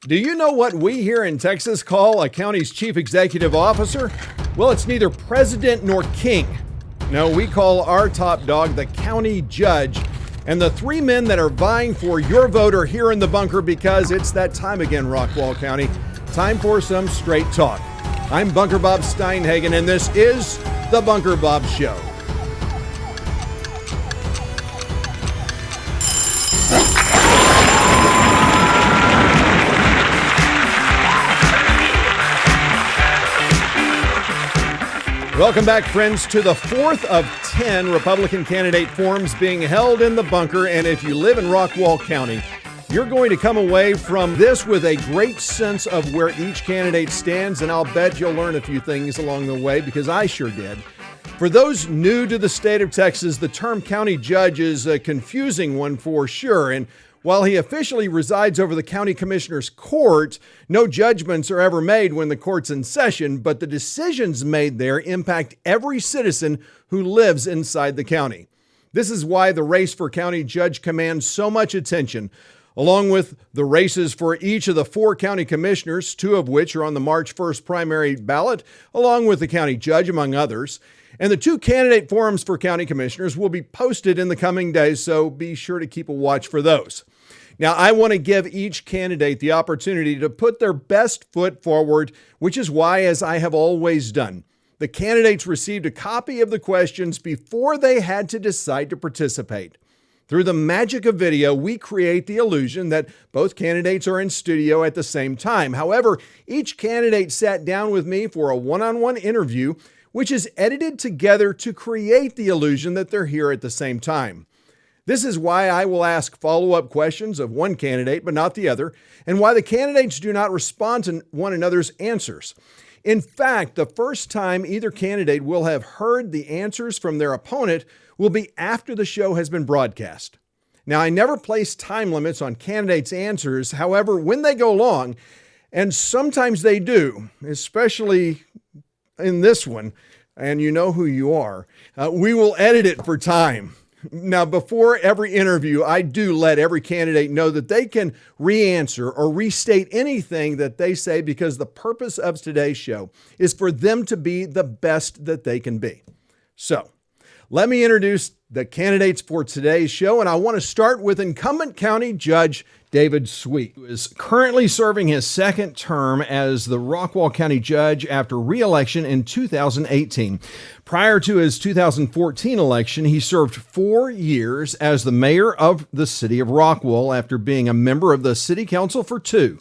Do you know what we here in Texas call a county's chief executive officer? Well, it's neither president nor king. No, we call our top dog the county judge. And the three men that are vying for your vote are here in the bunker because it's that time again, Rockwall County. Time for some straight talk. I'm Bunker Bob Steinhagen, and this is the Bunker Bob Show. Welcome back, friends, to the fourth of 10 Republican candidate forums being held in the bunker. And if you live in Rockwall County, you're going to come away from this with a great sense of where each candidate stands. And I'll bet you'll learn a few things along the way, because I sure did. For those new to the state of Texas, the term county judge is a confusing one for sure. And while he officially resides over the county commissioner's court, no judgments are ever made when the court's in session, but the decisions made there impact every citizen who lives inside the county. This is why the race for county judge commands so much attention, along with the races for each of the four county commissioners, two of which are on the March 1st primary ballot, along with the county judge, among others. And the two candidate forums for county commissioners will be posted in the coming days, so be sure to keep a watch for those. Now, I want to give each candidate the opportunity to put their best foot forward, which is why, as I have always done, the candidates received a copy of the questions before they had to decide to participate. Through the magic of video, we create the illusion that both candidates are in studio at the same time. However, each candidate sat down with me for a one-on-one interview, which is edited together to create the illusion that they're here at the same time. This is why I will ask follow-up questions of one candidate but not the other, and why the candidates do not respond to one another's answers. In fact, the first time either candidate will have heard the answers from their opponent will be after the show has been broadcast. Now, I never place time limits on candidates' answers. However, when they go long, and sometimes they do, especially in this one, and you know who you are, we will edit it for time. Now, before every interview, I do let every candidate know that they can re-answer or restate anything that they say, because the purpose of today's show is for them to be the best that they can be. So, let me introduce the candidates for today's show, and I want to start with incumbent county judge David Sweet, who is currently serving his second term as the Rockwall County Judge after re-election in 2018. Prior to his 2014 election, he served 4 years as the mayor of the city of Rockwall after being a member of the city council for 2.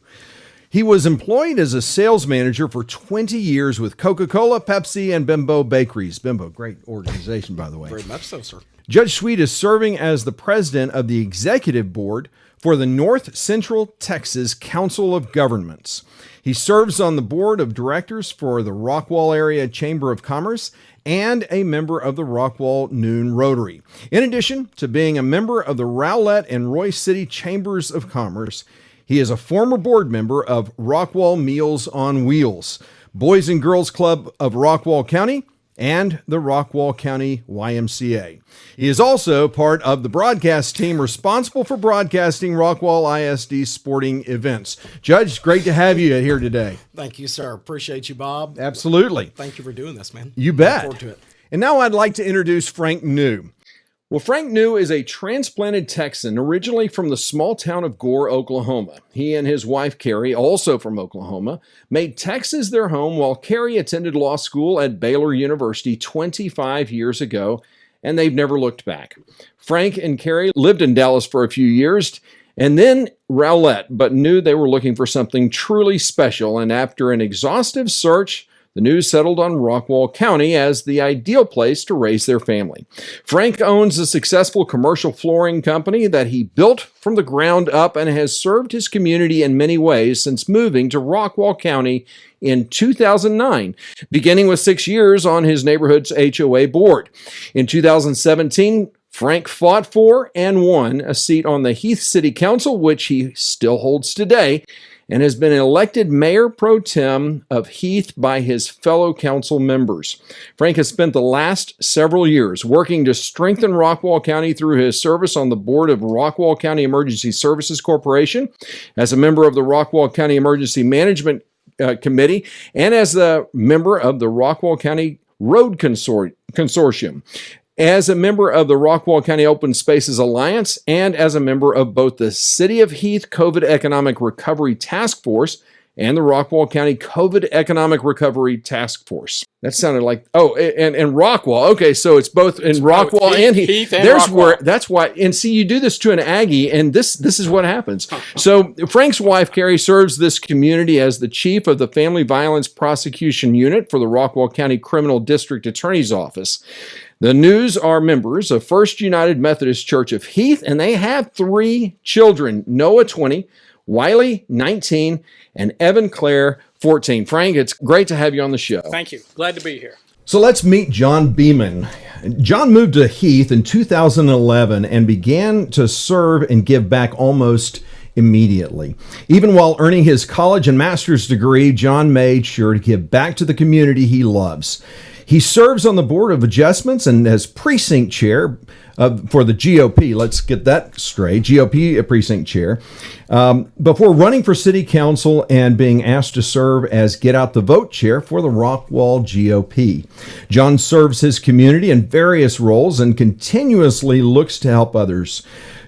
He was employed as a sales manager for 20 years with Coca-Cola, Pepsi, and Bimbo Bakeries. Bimbo, great organization, by the way. Very much so, sir. Judge Sweet is serving as the president of the executive board for the North Central Texas Council of Governments. He serves on the board of directors for the Rockwall Area Chamber of Commerce and a member of the Rockwall Noon Rotary. In addition to being a member of the Rowlett and Royce City Chambers of Commerce, he is a former board member of Rockwall Meals on Wheels, Boys and Girls Club of Rockwall County, and the Rockwall County YMCA. He is also part of the broadcast team responsible for broadcasting Rockwall ISD sporting events. Judge, great to have you here today. Thank you, sir. Appreciate you, Bob. Absolutely. Thank you for doing this, man. You bet. Look forward to it. And now I'd like to introduce Frank New. Well, Frank New is a transplanted Texan originally from the small town of Gore, Oklahoma. He and his wife, Carrie, also from Oklahoma, made Texas their home while Carrie attended law school at Baylor University 25 years ago, and they've never looked back. Frank and Carrie lived in Dallas for a few years and then Rowlett, but knew they were looking for something truly special, and after an exhaustive search, the news settled on Rockwall County as the ideal place to raise their family. Frank owns a successful commercial flooring company that he built from the ground up and has served his community in many ways since moving to Rockwall County in 2009, beginning with 6 years on his neighborhood's HOA board. In 2017, Frank fought for and won a seat on the Heath City Council, which he still holds today. and has been elected mayor pro tem of Heath by his fellow council members. Frank has spent the last several years working to strengthen Rockwall County through his service on the board of Rockwall County Emergency Services Corporation, as a member of the Rockwall County Emergency Management Committee, and as a member of the Rockwall County Road Consortium, as a member of the Rockwall County Open Spaces Alliance, and as a member of both the City of Heath COVID Economic Recovery Task Force and the Rockwall County COVID Economic Recovery Task Force. That sounded like, and Rockwall. Okay, so it's both in Rockwall and Heath. And There's Rockwall. where, that's why, and see, you do this to an Aggie, and this is what happens. So Frank's wife, Carrie, serves this community as the chief of the Family Violence Prosecution Unit for the Rockwall County Criminal District Attorney's Office. The News are members of First United Methodist Church of Heath, and they have 3 children, Noah, 20, Wiley, 19, and Evan Claire, 14. Frank, it's great to have you on the show. Thank you. Glad to be here. So let's meet John Beaman. John moved to Heath in 2011 and began to serve and give back almost immediately. Even while earning his college and master's degree, John made sure to give back to the community he loves. He serves on the Board of Adjustments and as precinct chair for the GOP. Let's get that straight. GOP precinct chair. Before running for city council and being asked to serve as get out the vote chair for the Rockwall GOP. John serves his community in various roles and continuously looks to help others.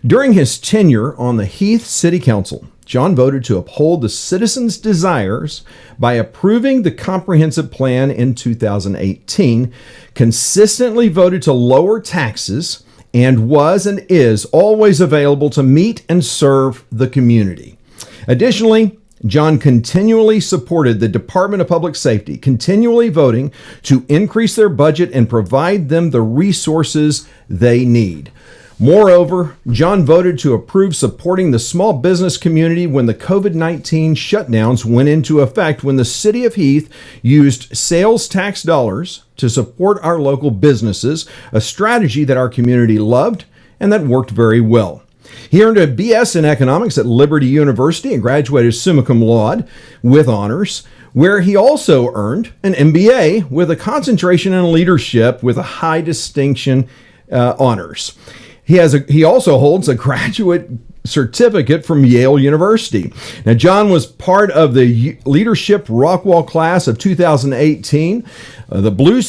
During his tenure on the Heath City Council, John voted to uphold the citizens' desires by approving the comprehensive plan in 2018, consistently voted to lower taxes, and was and is always available to meet and serve the community. Additionally, John continually supported the Department of Public Safety, continually voting to increase their budget and provide them the resources they need. Moreover, John voted to approve supporting the small business community when the COVID-19 shutdowns went into effect, when the City of Heath used sales tax dollars to support our local businesses, a strategy that our community loved and that worked very well. He earned a BS in economics at Liberty University and graduated summa cum laude with honors, where he also earned an MBA with a concentration in leadership with a high distinction honors. He also holds a graduate certificate from Yale University. Now, John was part of the leadership Rockwall class of 2018. The blue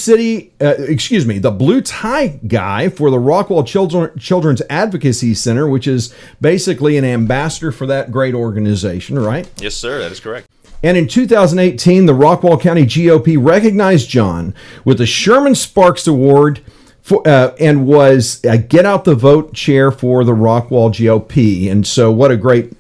tie guy for the Rockwall Children's Advocacy Center, which is basically an ambassador for that great organization, right? Yes, sir. That is correct. And in 2018, the Rockwall County GOP recognized John with the Sherman Sparks Award and was a Get Out the Vote chair for the Rockwall GOP. And so what a great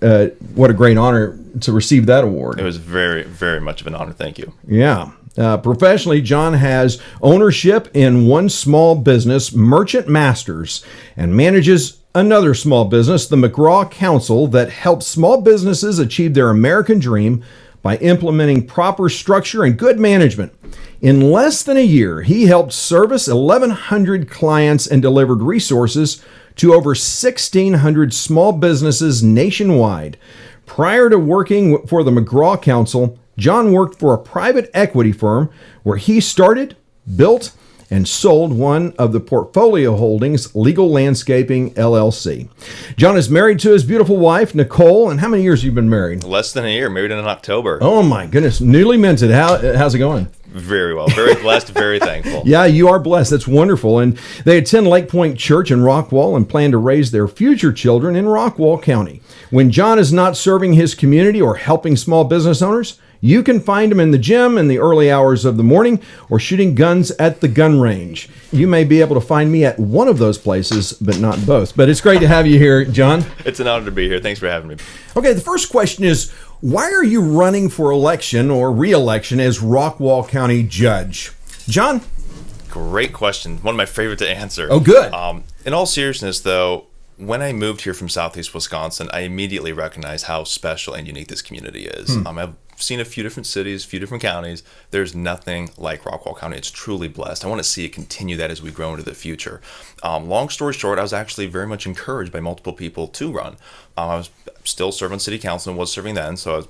honor to receive that award. It was very, very much of an honor. Thank you. Yeah. Professionally, John has ownership in one small business, Merchant Masters, and manages another small business, the McGraw Council, that helps small businesses achieve their American dream by implementing proper structure and good management. In less than a year, he helped service 1,100 clients and delivered resources to over 1,600 small businesses nationwide. Prior to working for the McGraw Council, John worked for a private equity firm where he started, built, and sold one of the portfolio holdings, Legal Landscaping, LLC. John is married to his beautiful wife, Nicole. And how many years have you been married? Less than a year. Married in October. Oh, my goodness. Newly minted. How's it going? Very well. Very blessed. Very thankful. Yeah, you are blessed. That's wonderful. And they attend Lake Point Church in Rockwall and plan to raise their future children in Rockwall County. When John is not serving his community or helping small business owners, you can find him in the gym in the early hours of the morning or shooting guns at the gun range. You may be able to find me at one of those places, but not both. But it's great to have you here, John. It's an honor to be here. Thanks for having me. Okay, the first question is, why are you running for election or re-election as Rockwall County Judge? John? Great question. One of my favorite to answer. Oh, good. In all seriousness, though, when I moved here from Southeast Wisconsin, I immediately recognized how special and unique this community is. I've seen a few different cities, a few different counties. There's nothing like Rockwall County. It's truly blessed. I want to see it continue that as we grow into the future. Long story short, I was actually very much encouraged by multiple people to run. I was still serving city council and was serving then, so I was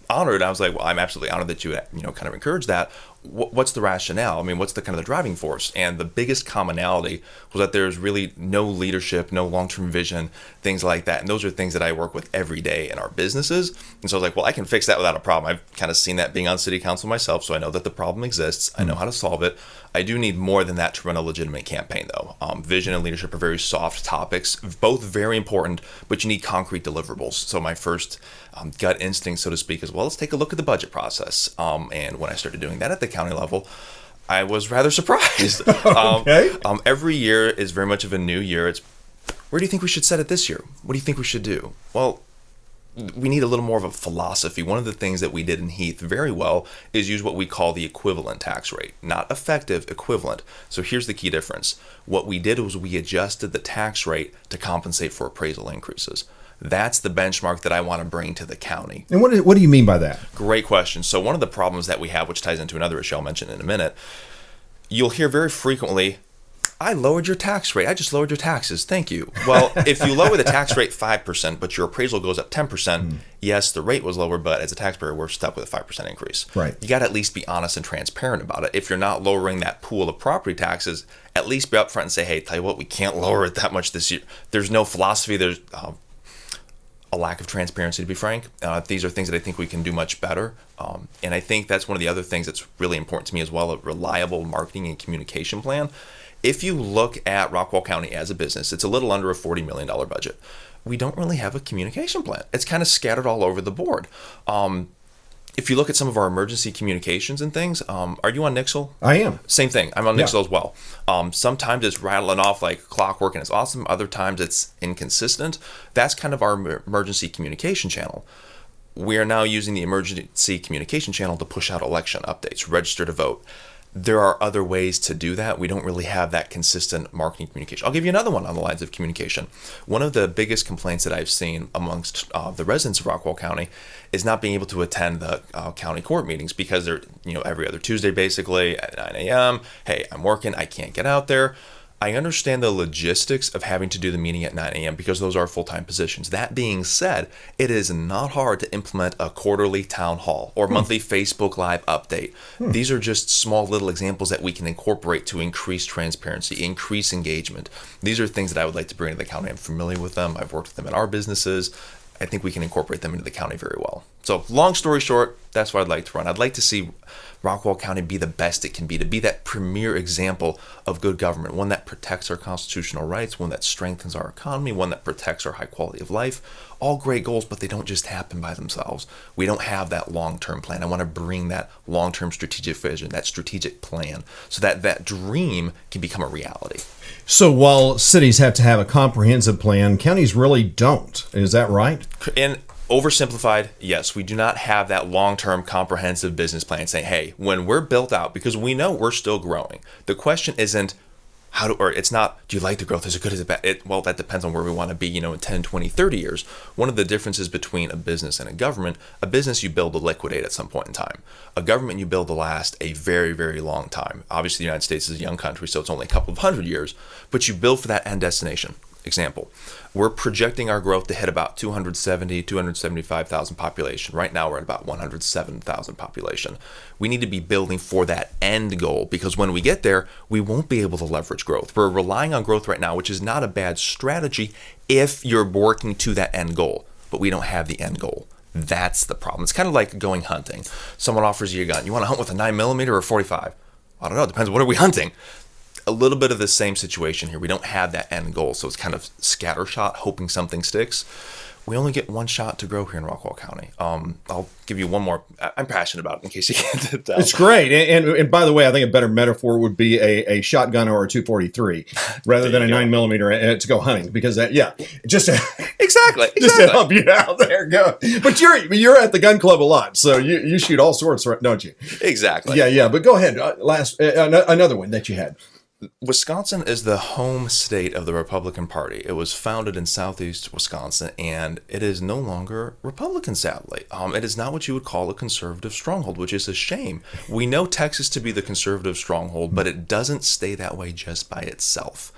honored. I was like, well, I'm absolutely honored that you kind of encourage that. What's the rationale? I mean, what's the kind of the driving force? And the biggest commonality was that there's really no leadership, no long-term vision, things like that. And those are things that I work with every day in our businesses. And so I was like, well, I can fix that without a problem. I've kind of seen that being on city council myself, so I know that the problem exists. I know how to solve it. I do need more than that to run a legitimate campaign, though. Vision and leadership are very soft topics, both very important, but you need concrete deliverables. So my first gut instinct, so to speak, is, well, let's take a look at the budget process. And when I started doing that at the county level, I was rather surprised. Okay. Every year is very much of a new year. It's, where do you think we should set it this year? What do you think we should do? Well, we need a little more of a philosophy. One of the things that we did in Heath very well is use what we call the equivalent tax rate. Not effective, equivalent. So here's the key difference. What we did was we adjusted the tax rate to compensate for appraisal increases. That's the benchmark that I want to bring to the county. And what do you mean by that? Great question. So one of the problems that we have, which ties into another issue I'll mention in a minute, you'll hear very frequently, I lowered your tax rate. I just lowered your taxes. Thank you. Well, if you lower the tax rate 5%, but your appraisal goes up 10%, yes, the rate was lower, but as a taxpayer, we're stuck with a 5% increase. Right. You got to at least be honest and transparent about it. If you're not lowering that pool of property taxes, at least be upfront and say, hey, tell you what, we can't lower it that much this year. There's no philosophy. There's a lack of transparency, to be frank. These are things that I think we can do much better. And I think that's one of the other things that's really important to me as well, a reliable marketing and communication plan. If you look at Rockwall County as a business, it's a little under a $40 million budget. We don't really have a communication plan. It's kind of scattered all over the board. If you look at some of our emergency communications and things, are you on Nixle? I am. Same thing. I'm on Nixle as well. Sometimes it's rattling off like clockwork and it's awesome. Other times it's inconsistent. That's kind of our emergency communication channel. We are now using the emergency communication channel to push out election updates, register to vote. There are other ways to do that. We don't really have that consistent marketing communication. I'll give you another one on the lines of communication. One of the biggest complaints that I've seen amongst the residents of Rockwall County is not being able to attend the county court meetings because they're every other Tuesday basically at 9 a.m. Hey, I'm working. I can't get out there. I understand the logistics of having to do the meeting at 9 a.m. because those are full-time positions. That being said, it is not hard to implement a quarterly town hall or monthly Facebook Live update. These are just small little examples that we can incorporate to increase transparency, increase engagement. These are things that I would like to bring to the county. I'm familiar with them. I've worked with them in our businesses. I think we can incorporate them into the county very well. So long story short, that's what I'd like to run. I'd like to see Rockwall County be the best it can be, to be that premier example of good government, one that protects our constitutional rights, one that strengthens our economy, one that protects our high quality of life. All great goals, but they don't just happen by themselves. We don't have that long-term plan. I want to bring that long-term strategic vision, that strategic plan, so that that dream can become a reality. So while cities have to have a comprehensive plan, counties really don't. Is that right? And oversimplified, yes, we do not have that long-term comprehensive business plan saying, hey, when we're built out, because we know we're still growing, the question isn't it's not, do you like the growth? Is it good? Is it bad? Well, that depends on where we want to be, in 10, 20, 30 years. One of the differences between a business and a business you build to liquidate at some point in time. A government you build to last a very, very long time. Obviously, the United States is a young country, so it's only a couple of hundred years, but you build for that end destination. Example, we're projecting our growth to hit about 275,000 population. Right now, we're at about 107,000 population. We need to be building for that end goal because when we get there, we won't be able to leverage growth. We're relying on growth right now, which is not a bad strategy if you're working to that end goal, but we don't have the end goal. That's the problem. It's kind of like going hunting. Someone offers you a gun. You want to hunt with a 9mm or a 45? I don't know. It depends. What are we hunting? A little bit of the same situation here. We don't have that end goal, so it's kind of scattershot, hoping something sticks. We only get one shot to grow here in Rockwall County. I'll give you one more. I'm passionate about it in case you can't tell. It's great. And by the way, I think a better metaphor would be a shotgun or a 243 rather than a 9mm to go hunting because just exactly. Just to help you out there. Go. But you're at the gun club a lot, so you shoot all sorts, don't you? Exactly. Yeah. But go ahead. Another one that you had. Wisconsin is the home state of the Republican Party. It was founded in southeast Wisconsin, and it is no longer Republican, sadly. It is not what you would call a conservative stronghold, which is a shame. We know Texas to be the conservative stronghold, but it doesn't stay that way just by itself.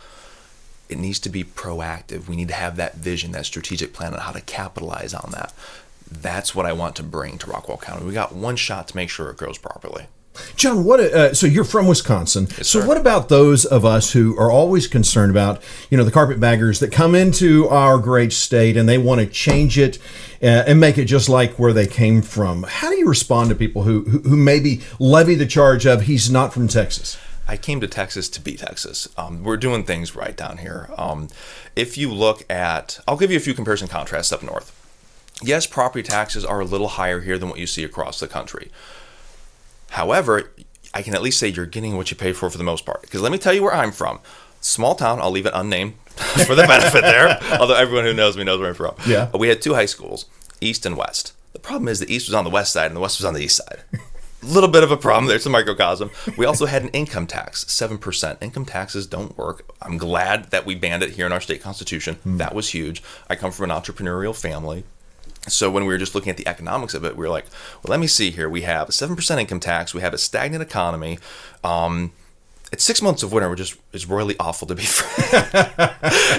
It needs to be proactive. We need to have that vision, that strategic plan on how to capitalize on that. That's what I want to bring to Rockwall County. We got one shot to make sure it grows properly. John, so you're from Wisconsin. Yes, so sir. what about those of us who are always concerned about, the carpetbaggers that come into our great state and they want to change it and make it just like where they came from? How do you respond to people who maybe levy the charge of he's not from Texas? I came to Texas to be Texas. We're doing things right down here. If you look at, I'll give you a few comparison contrasts up north. Yes, property taxes are a little higher here than what you see across the country. However, I can at least say you're getting what you paid for the most part. Because let me tell you where I'm from. Small town, I'll leave it unnamed for the benefit there. Although everyone who knows me knows where I'm from. Yeah. We had 2 high schools, East and West. The problem is the East was on the west side and the West was on the east side. A little bit of a problem there. It's a microcosm. We also had an income tax, 7%. Income taxes don't work. I'm glad that we banned it here in our state constitution. That was huge. I come from an entrepreneurial family. So when we were just looking at the economics of it, we were like, well, let me see here. We have a 7% income tax. We have a stagnant economy. It's 6 months of winter, which is royally awful to be frank.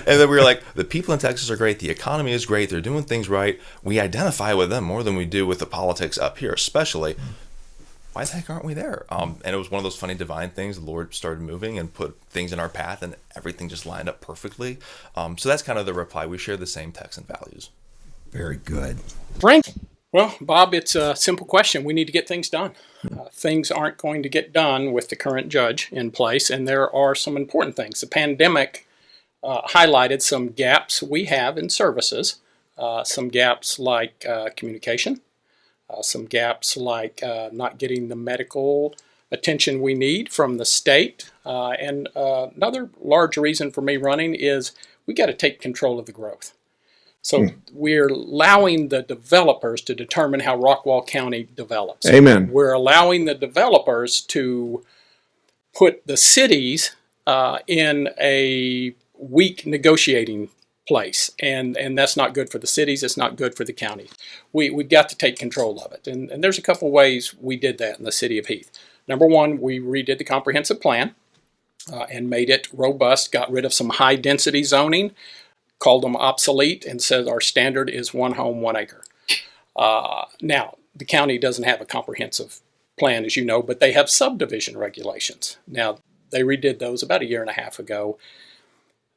And then we were like, the people in Texas are great. The economy is great. They're doing things right. We identify with them more than we do with the politics up here, especially. Why the heck aren't we there? And it was one of those funny divine things. The Lord started moving and put things in our path, and everything just lined up perfectly. So that's kind of the reply. We share the same Texan values. Very good. Frank? Well, Bob, it's a simple question. We need to get things done. Things aren't going to get done with the current judge in place, and there are some important things. The pandemic highlighted some gaps we have in services, some gaps like communication, some gaps like not getting the medical attention we need from the state. And another large reason for me running is we got to take control of the growth. So we're allowing the developers to determine how Rockwall County develops. Amen. We're allowing the developers to put the cities in a weak negotiating place, and that's not good for the cities. It's not good for the county. We've got to take control of it, and there's a couple ways we did that in the city of Heath. Number one, we redid the comprehensive plan and made it robust, got rid of some high density zoning, called them obsolete, and said our standard is 1 home, 1 acre. Now, the county doesn't have a comprehensive plan, as you know, but they have subdivision regulations. Now, they redid those about 1.5 years ago.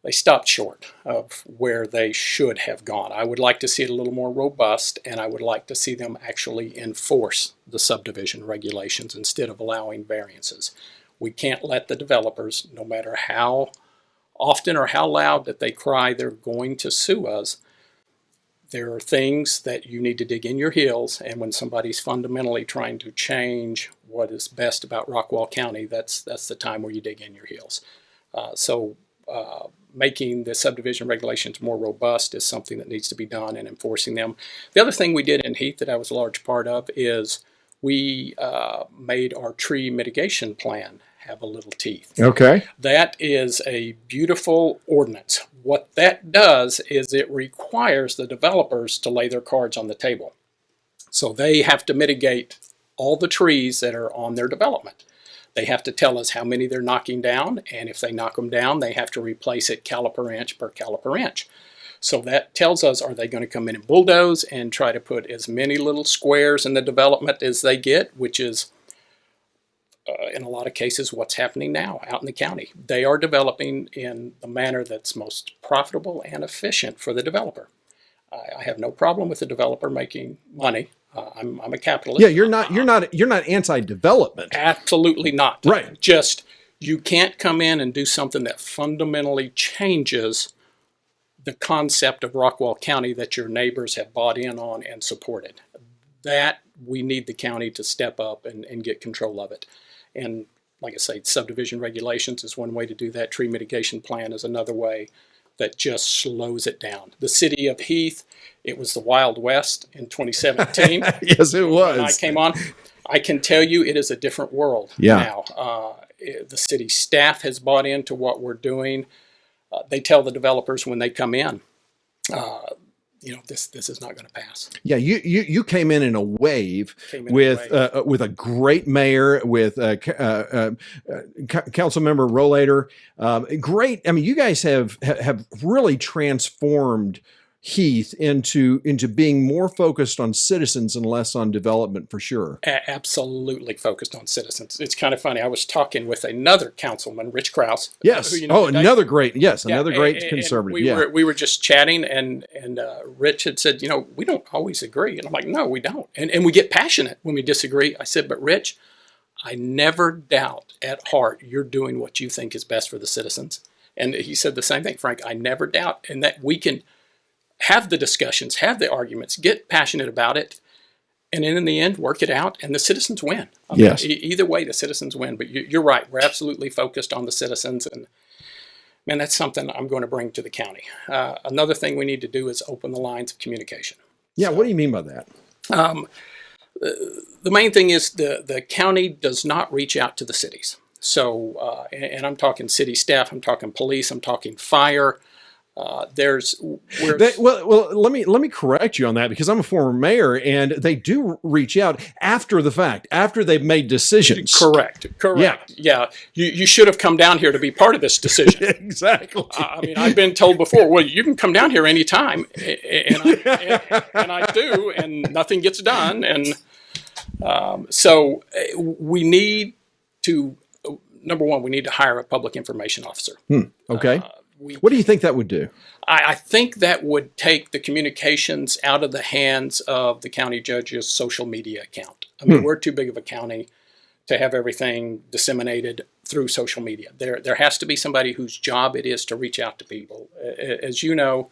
They stopped short of where they should have gone. I would like to see it a little more robust, and I would like to see them actually enforce the subdivision regulations instead of allowing variances. We can't let the developers, no matter how often or how loud that they cry they're going to sue us, there are things that you need to dig in your heels, and when somebody's fundamentally trying to change what is best about Rockwall County, that's the time where you dig in your heels. So making the subdivision regulations more robust is something that needs to be done, and enforcing them. The other thing we did in Heath that I was a large part of is we made our tree mitigation plan have a little teeth. Okay. That is a beautiful ordinance. What that does is it requires the developers to lay their cards on the table. So they have to mitigate all the trees that are on their development. They have to tell us how many they're knocking down, and if they knock them down, they have to replace it caliper inch per caliper inch. So that tells us, are they going to come in and bulldoze and try to put as many little squares in the development as they get, which is in a lot of cases what's happening now out in the county. They are developing in the manner that's most profitable and efficient for the developer. I have no problem with the developer making money. I'm a capitalist. Yeah, you're not anti-development. Absolutely not. Right. Just you can't come in and do something that fundamentally changes the concept of Rockwall County that your neighbors have bought in on and supported. That we need the county to step up and get control of it. And like I say, subdivision regulations is one way to do that. Tree mitigation plan is another way that just slows it down. The city of Heath, it was the Wild West in 2017. Yes, it was. When I came on, I can tell you it is a different world now. The city staff has bought into what we're doing. They tell the developers when they come in, this is not going to pass. Yeah, you came in a wave with a great mayor, with council member Rollator. Great. I mean, you guys have really transformed Heath into being more focused on citizens and less on development for sure. Absolutely focused on citizens. It's kind of funny. I was talking with another councilman, Rich Krause. Yes. Who you know today. Another great conservative. And we were just chatting, and Rich had said, we don't always agree. And I'm like, no, we don't. And we get passionate when we disagree. I said, but Rich, I never doubt at heart you're doing what you think is best for the citizens. And he said the same thing, Frank. I never doubt, and that we can have the discussions, have the arguments, get passionate about it, and then in the end, work it out, and the citizens win. Yes. Either way, the citizens win. But you're right. We're absolutely focused on the citizens, and man, that's something I'm going to bring to the county. Another thing we need to do is open the lines of communication. Yeah, what do you mean by that? The main thing is the county does not reach out to the cities. So, and I'm talking city staff, I'm talking police, I'm talking fire. Let me correct you on that, because I'm a former mayor, and they do reach out after the fact, after they've made decisions. Correct. Yeah. You should have come down here to be part of this decision. Exactly. I've been told before, well, you can come down here anytime, and I do, and nothing gets done. And so we need to, number one, we need to hire a public information officer. Okay. What do you think that would do? I think that would take the communications out of the hands of the county judge's social media account. We're too big of a county to have everything disseminated through social media. There has to be somebody whose job it is to reach out to people. As you know,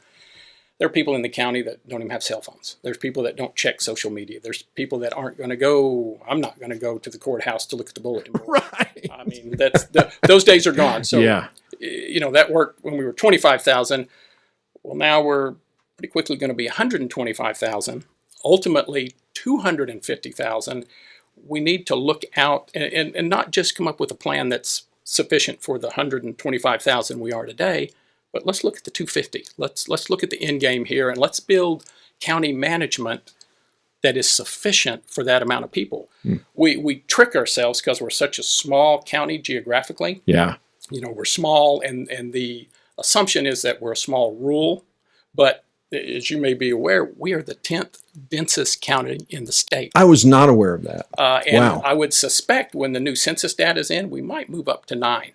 there are people in the county that don't even have cell phones. There's people that don't check social media. There's people that aren't going to go. I'm not going to go to the courthouse to look at the bulletin board. Right. Those days are gone. So, yeah. That worked when we were 25,000. Well, now we're pretty quickly going to be 125,000, ultimately 250,000. We need to look out and not just come up with a plan that's sufficient for the 125,000 we are today, but let's look at the 250. Let's look at the end game here, and let's build county management that is sufficient for that amount of people. We trick ourselves because we're such a small county geographically. Yeah. We're small, and the assumption is that we're a small rural, but as you may be aware, we are the 10th densest county in the state. I was not aware of that. Wow. I would suspect when the new census data is in, we might move up to 9.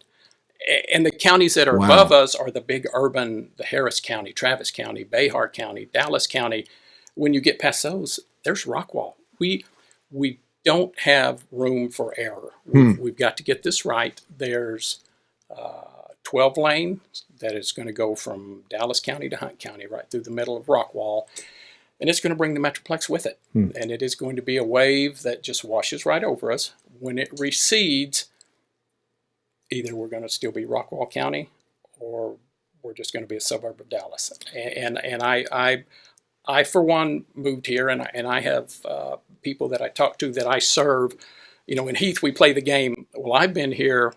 And the counties that are above us are the big urban, the Harris County, Travis County, Behar County, Dallas County. When you get past those, there's Rockwall. We don't have room for error. We've got to get this right. There's 12 lanes that is going to go from Dallas County to Hunt County, right through the middle of Rockwall. And it's going to bring the Metroplex with it. And it is going to be a wave that just washes right over us. When it recedes, either we're going to still be Rockwall County, or we're just going to be a suburb of Dallas. And I for one, moved here, and I have people that I talk to that I serve. In Heath, we play the game. Well, I've been here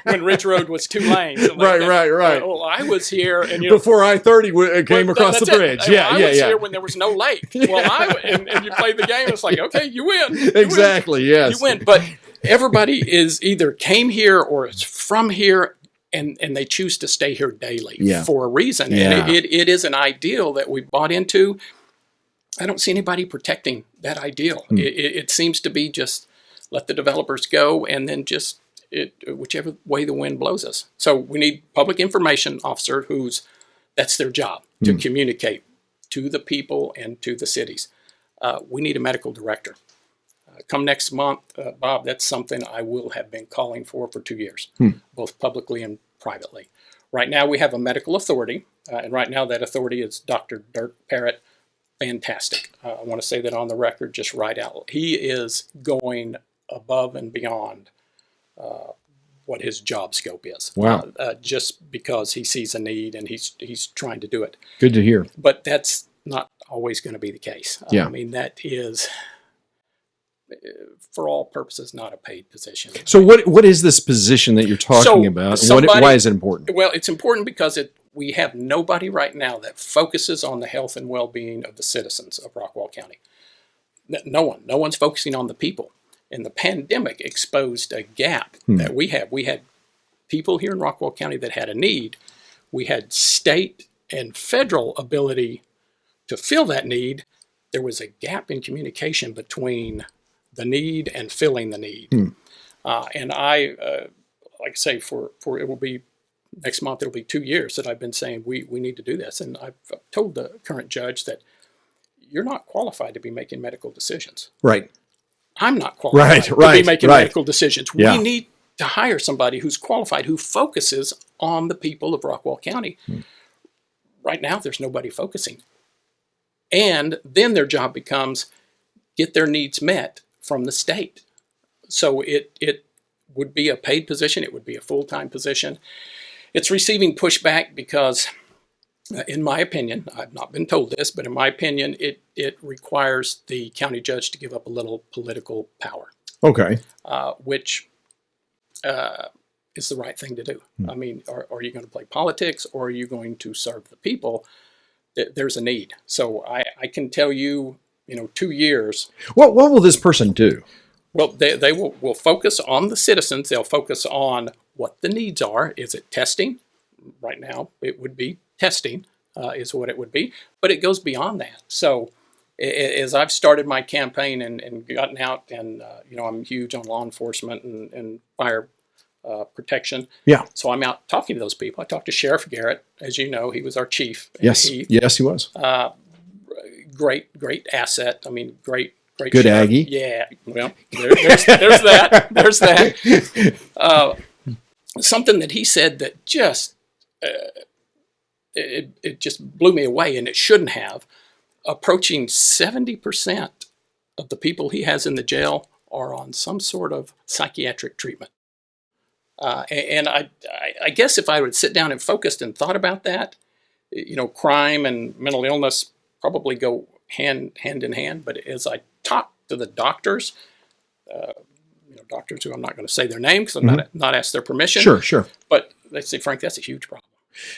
when Ridge Road was 2 lanes. Right. Well, I was here, and before I-30 came across the bridge. I was here when there was no lake. Well, and you played the game. It's like, okay, you win. Exactly. Yes, you win. But everybody is either came here or is from here, and they choose to stay here daily for a reason. Yeah. And it is an ideal that we bought into. I don't see anybody protecting that ideal. It seems to be just let the developers go, and then just whichever way the wind blows us. So we need public information officer that's their job, to communicate to the people and to the cities. We need a medical director. Come next month, Bob, that's something I will have been calling for 2 years, both publicly and privately. Right now we have a medical authority, and right now that authority is Dr. Dirk Parrott. Fantastic. I want to say that on the record, just right out. He is going above and beyond what his job scope is. Wow. Just because he sees a need and he's trying to do it. Good to hear. But that's not always going to be the case. Yeah. That is, for all purposes, not a paid position. So what is this position that you're talking about? Why is it important? Well, it's important because we have nobody right now that focuses on the health and well-being of the citizens of Rockwall County. No one. No one's focusing on the people. And the pandemic exposed a gap that we have. We had people here in Rockwall County that had a need. We had state and federal ability to fill that need, there was a gap in communication between the need and filling the need. And I, like I say, for it will be next month, it'll be 2 years that I've been saying we need to do this. And I've told the current judge that you're not qualified to be making medical decisions. Right. I'm not qualified to be making medical decisions. Yeah. We need to hire somebody who's qualified, who focuses on the people of Rockwall County. Right now, there's nobody focusing. And then their job becomes get their needs met from the state. So it would be a paid position. It would be a full-time position. It's receiving pushback because, in my opinion, I've not been told this, but in my opinion, it requires the county judge to give up a little political power. Okay. Which is the right thing to do. I mean, are you going to play politics, or are you going to serve the people? There's a need. So I can tell you, 2 years. What will this person do? Well, they will focus on the citizens. They'll focus on what the needs are. Is it testing? Right now, it would be testing is what it would be. But it goes beyond that. So as I've started my campaign and gotten out, and I'm huge on law enforcement and fire protection. Yeah. So I'm out talking to those people. I talked to Sheriff Garrett. As you know, he was our chief. Yes. Yes, he was. Great asset. I mean, great good sheriff. Aggie. Yeah. Well, there's that. There's that. Something that he said that just it just blew me away, and it shouldn't have. Approaching 70% of the people he has in the jail are on some sort of psychiatric treatment. And I guess if I would sit down and focused and thought about that, crime and mental illness probably go hand in hand. But as I talk to the doctors, doctors who I'm not going to say their name because I'm not asked their permission. Sure. But they say, Frank, that's a huge problem.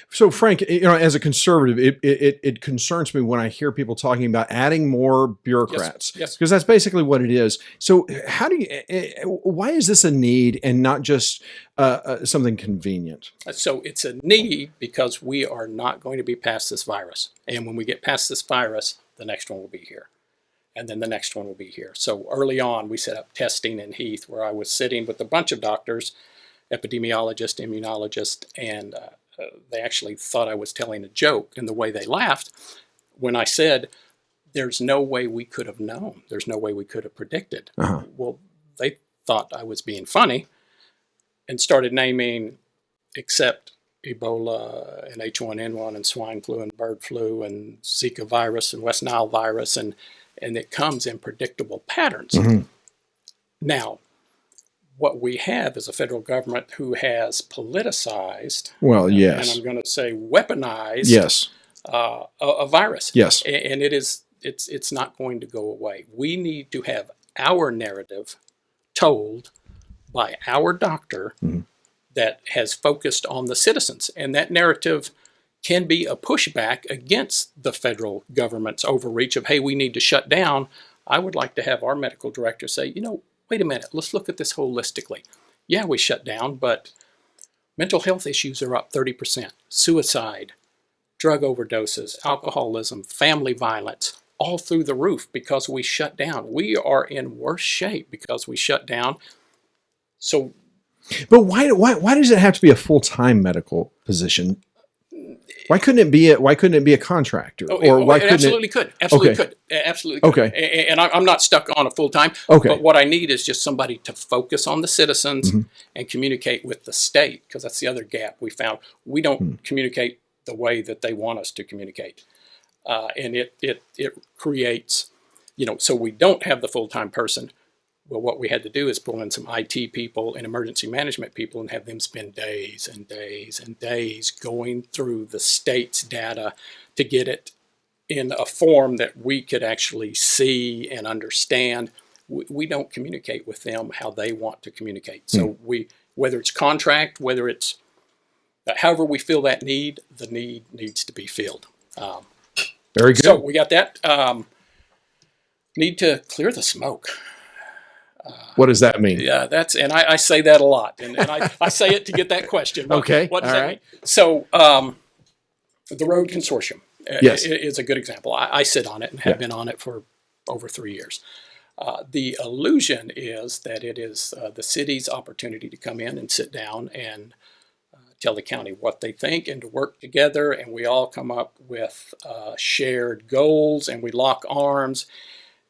So, Frank, as a conservative, it concerns me when I hear people talking about adding more bureaucrats. Yes. Because that's basically what it is. So, why is this a need and not just something convenient? So, it's a need because we are not going to be past this virus. And when we get past this virus, the next one will be here. And then the next one will be here. So, early on, we set up testing in Heath, where I was sitting with a bunch of doctors, epidemiologists, immunologists, and they actually thought I was telling a joke in the way they laughed when I said, there's no way we could have known. There's no way we could have predicted. Well, they thought I was being funny and started naming except Ebola and H1N1 and swine flu and bird flu and Zika virus and West Nile virus, and it comes in predictable patterns. Now, what we have is a federal government who has politicized, and I'm going to say weaponized, a virus. Yes, and it's not going to go away. We need to have our narrative told by our doctor that has focused on the citizens, and that narrative can be a pushback against the federal government's overreach of, hey, we need to shut down. I would like to have our medical director say, wait a minute, let's look at this holistically. Yeah, we shut down, but mental health issues are up 30%. Suicide, drug overdoses, alcoholism, family violence, all through the roof because we shut down. We are in worse shape because we shut down. So, but why does it have to be a full-time medical position? Why couldn't it be a contractor? Why couldn't Absolutely could. Okay. And I'm not stuck on a full time. Okay. But what I need is just somebody to focus on the citizens and communicate with the state, because that's the other gap we found. We don't communicate the way that they want us to communicate, and it creates, so we don't have the full time person. Well, what we had to do is pull in some IT people and emergency management people and have them spend days and days and days going through the state's data to get it in a form that we could actually see and understand. We don't communicate with them how they want to communicate. So whether it's contract, whether it's however we feel that need, the need needs to be filled. Very good. So we got that. Need to clear the smoke. What does that mean? Yeah, and I say that a lot, and I say it to get that question. What does that mean? So the road consortium, Yes. is a good example. I sit on it and have been on it for over 3 years. The illusion is that it is the city's opportunity to come in and sit down and tell the county what they think and to work together, and we all come up with shared goals and we lock arms,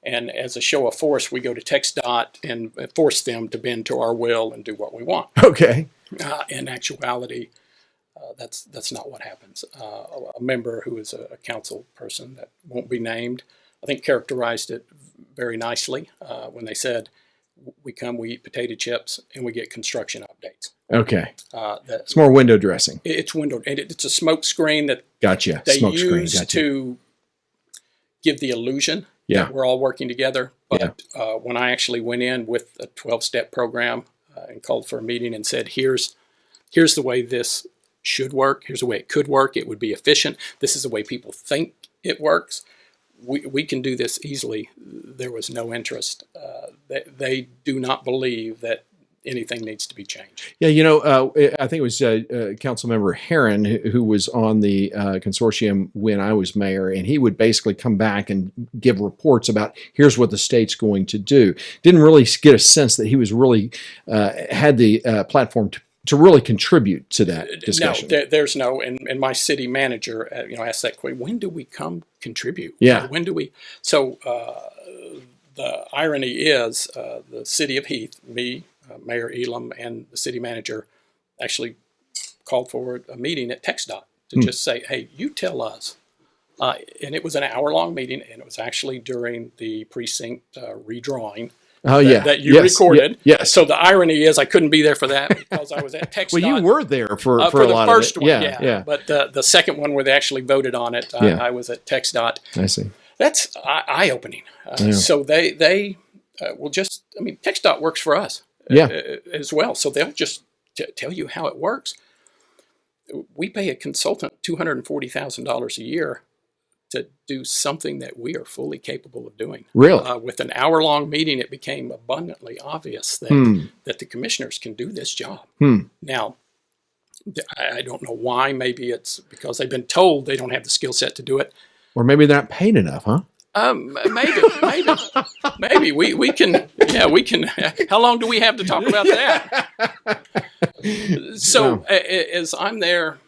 and as a show of force we go to TxDOT and force them to bend to our will and do what we want. Okay. In actuality, that's not what happens. A member who is a council person that won't be named, I think, characterized it very nicely when they said, we come, we eat potato chips, and we get construction updates. Okay. It's more window dressing. It's window, and it's a smoke screen that Gotcha. they Smoke screen. use Gotcha. to give the illusion that we're all working together. But when I actually went in with a 12-step program and called for a meeting and said, here's the way this should work, here's the way it could work, it would be efficient, this is the way people think it works, we can do this easily. There was no interest. They do not believe that anything needs to be changed. Yeah, I think it was Councilmember Herron who was on the consortium when I was mayor, and he would basically come back and give reports about here's what the state's going to do. Didn't really get a sense that he was really had the platform to really contribute to that discussion. No, there's no, and my city manager, asked that question, when do we come contribute? Yeah. When do we? So the irony is the city of Heath, me, Mayor Elam, and the city manager actually called for a meeting at TxDOT to just say, hey, you tell us. And it was an hour-long meeting, and it was actually during the precinct redrawing. That you recorded. Yes. So the irony is I couldn't be there for that because I was at TxDOT. Well, you were there for a the lot first of it. one, Yeah. But the second one where they actually voted on it, I was at TxDOT. I see. That's eye-opening. So they will just, TxDOT works for us as well. So they'll just tell you how it works. We pay a consultant $240,000 a year to do something that we are fully capable of doing. Really? With an hour-long meeting, it became abundantly obvious that the commissioners can do this job. Now, I don't know why. Maybe it's because they've been told they don't have the skill set to do it. Or maybe they're not paid enough, huh? Maybe we can. Yeah, we can. How long do we have to talk about that? So as I'm there,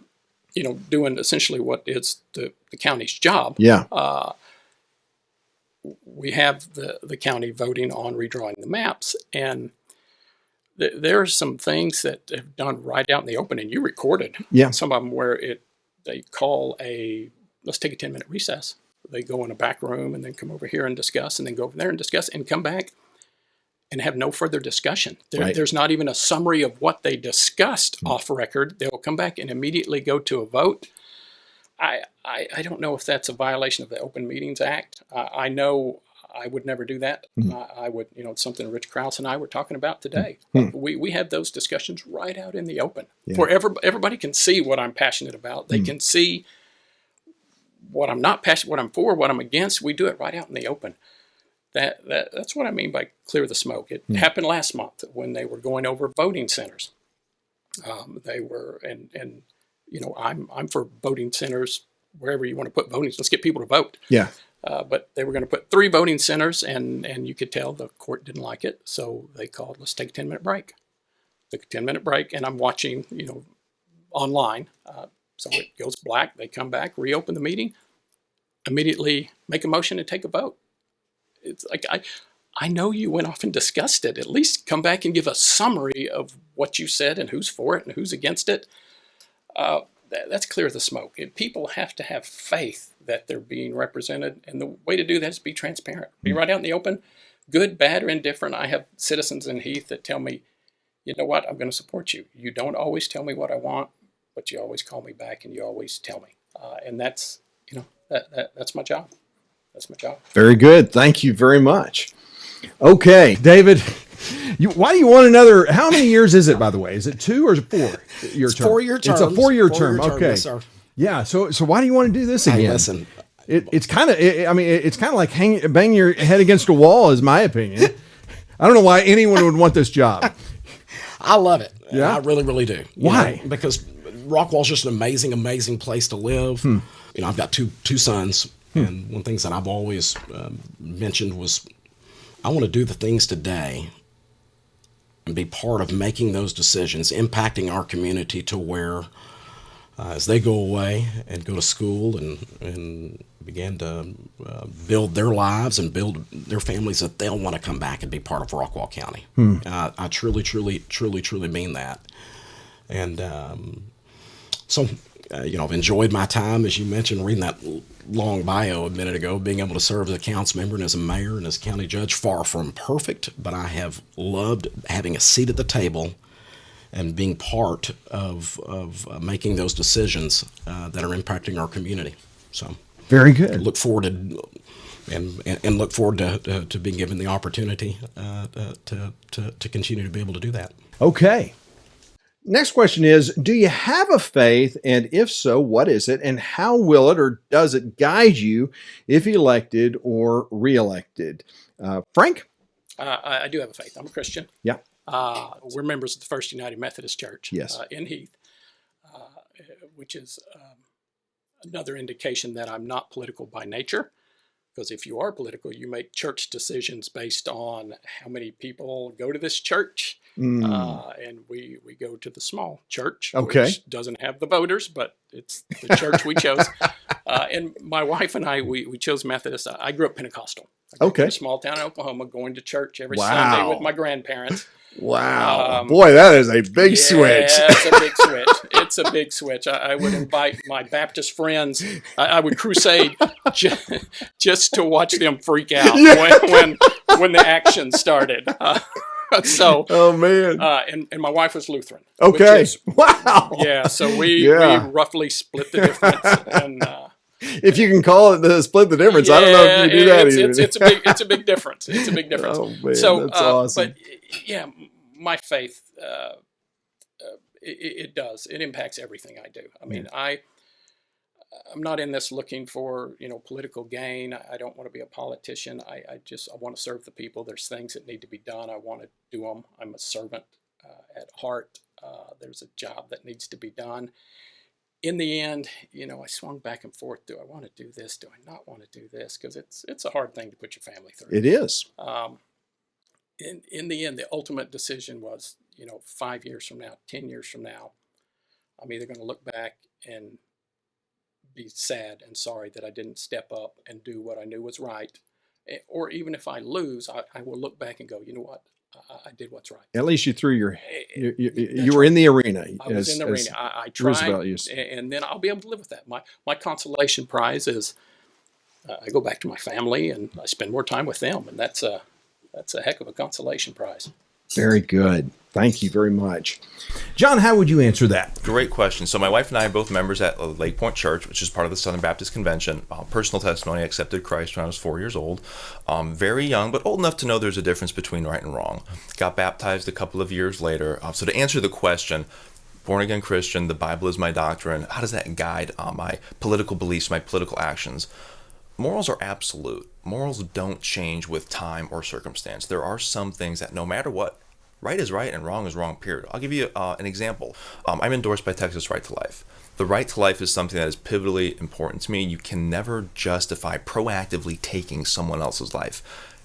doing essentially what is the county's job. Yeah. We have the county voting on redrawing the maps, and there are some things that have done right out in the open, and you recorded some of them where they call let's take a 10-minute recess. They go in a back room and then come over here and discuss, and then go over there and discuss, and come back and have no further discussion. There's not even a summary of what they discussed off record. They'll come back and immediately go to a vote. I don't know if that's a violation of the Open Meetings Act. I know I would never do that. I would, it's something Rich Krause and I were talking about today. We have those discussions right out in the open where everybody can see what I'm passionate about. They can see what I'm not passionate, what I'm for, what I'm against. We do it right out in the open. That's what I mean by clear the smoke. It happened last month when they were going over voting centers. They were, and I'm for voting centers wherever you want to put voting. Let's get people to vote. Yeah. But they were going to put 3 voting centers, and you could tell the court didn't like it, so they called, let's take a 10-minute break. Took a 10-minute break, and I'm watching, online. So it goes black. They come back, reopen the meeting, immediately make a motion and take a vote. It's like, I know you went off and discussed it. At least come back and give a summary of what you said and who's for it and who's against it. That's clear the smoke. People have to have faith that they're being represented. And the way to do that is be transparent. Be right out in the open, good, bad, or indifferent. I have citizens in Heath that tell me, you know what, I'm going to support you. You don't always tell me what I want, but you always call me back and you always tell me. And that's, that's my job. That's my job. Very good. Thank you very much. Okay, David, why do you want another? How many years is it, by the way? Is it 2 or 4? It's 4-year term. It's a 4-year term. Okay. Yes, sir. Yeah. So why do you want to do this again? Hey, listen. It's kind of. It's kind of like banging your head against a wall, is my opinion. I don't know why anyone would want this job. I love it. Yeah, I really, really do. Why? Because Rockwall's just an amazing, amazing place to live. You know, I've got two sons, and one of the things that I've always mentioned was I want to do the things today and be part of making those decisions, impacting our community to where as they go away and go to school and begin to build their lives and build their families, that they'll want to come back and be part of Rockwall County. I truly, truly, truly, truly mean that. And so, you know, I've enjoyed my time, as you mentioned, reading that long bio a minute ago, being able to serve as a council member and as a mayor and as a county judge. Far from perfect, but I have loved having a seat at the table and being part of making those decisions that are impacting our community. So Very good. look forward to and look forward to being given the opportunity to continue to be able to do that. Okay. Next question is, do you have a faith? And if so, what is it? And how will it or does it guide you if elected or reelected? Frank? I do have a faith. I'm a Christian. Yeah. We're members of the First United Methodist Church Yes. In Heath, which is another indication that I'm not political by nature. Because if you are political, you make church decisions based on how many people go to this church. And we go to the small church, Okay. which doesn't have the voters, but it's the church we chose. And my wife and I, we chose Methodist. I grew up Pentecostal. I grew up in a small town in Oklahoma, going to church every Sunday with my grandparents. Wow. Boy, that is a big switch. Yeah, it's a big switch. It's a big switch. I would invite my Baptist friends. I would crusade just to watch them freak out when the action started. Oh, man. And my wife was Lutheran. Okay. Wow. Yeah, so we roughly split the difference. And if you can call it the split the difference, I don't know if you do that either. It's a big difference. It's a big difference. Oh, man, so, that's awesome. But yeah, my faith, it does. It impacts everything I do. I mean, I'm not in this looking for, political gain. I don't want to be a politician. I want to serve the people. There's things that need to be done. I want to do them. I'm a servant at heart. There's a job that needs to be done. In the end, I swung back and forth. Do I want to do this? Do I not want to do this? Because it's a hard thing to put your family through. It is. In the end, the ultimate decision was, 5 years from now, 10 years from now, I'm either going to look back and be sad and sorry that I didn't step up and do what I knew was right. Or even if I lose, I will look back and go, you know what? I did what's right. At least you threw you were in the arena. I was in the arena. I tried, and then I'll be able to live with that. My consolation prize is I go back to my family and I spend more time with them, and that's a heck of a consolation prize. Very good. Thank you very much. John, how would you answer that? Great question. So my wife and I are both members at Lake Point Church, which is part of the Southern Baptist Convention. Personal testimony, I accepted Christ when I was 4 years old. Very young, but old enough to know there's a difference between right and wrong. Got baptized a couple of years later. So to answer the question, born-again Christian, the Bible is my doctrine. How does that guide my political beliefs, my political actions? Morals are absolute. Morals don't change with time or circumstance. There are some things that no matter what, right is right and wrong is wrong, period. I'll give you an example. I'm endorsed by Texas Right to Life. The right to life is something that is pivotally important to me. You can never justify proactively taking someone else's life.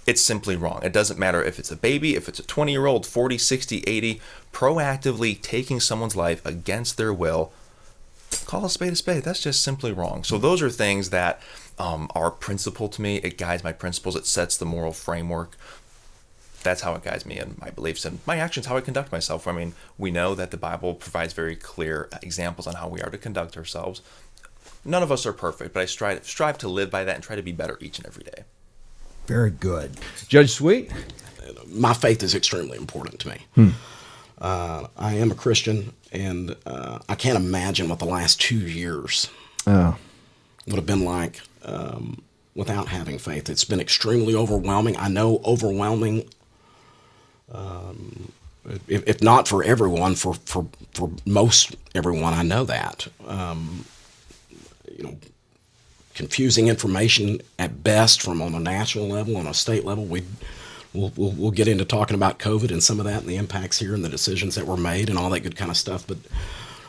It's simply wrong. It doesn't matter if it's a baby, if it's a 20-year-old, 40, 60, 80, proactively taking someone's life against their will, call a spade a spade. That's just simply wrong. So those are things that are principle to me. It guides my principles. It sets the moral framework. That's how it guides me and my beliefs and my actions, how I conduct myself. I mean, we know that the Bible provides very clear examples on how we are to conduct ourselves. None of us are perfect, but I strive to live by that and try to be better each and every day. Very good. Judge Sweet? My faith is extremely important to me. I am a Christian, and I can't imagine what the last 2 years would have been like without having faith. It's been extremely overwhelming. I know overwhelming, if not for everyone, for most everyone, I know that. Confusing information at best from on a national level, on a state level. We'll get into talking about COVID and some of that and the impacts here and the decisions that were made and all that good kind of stuff. But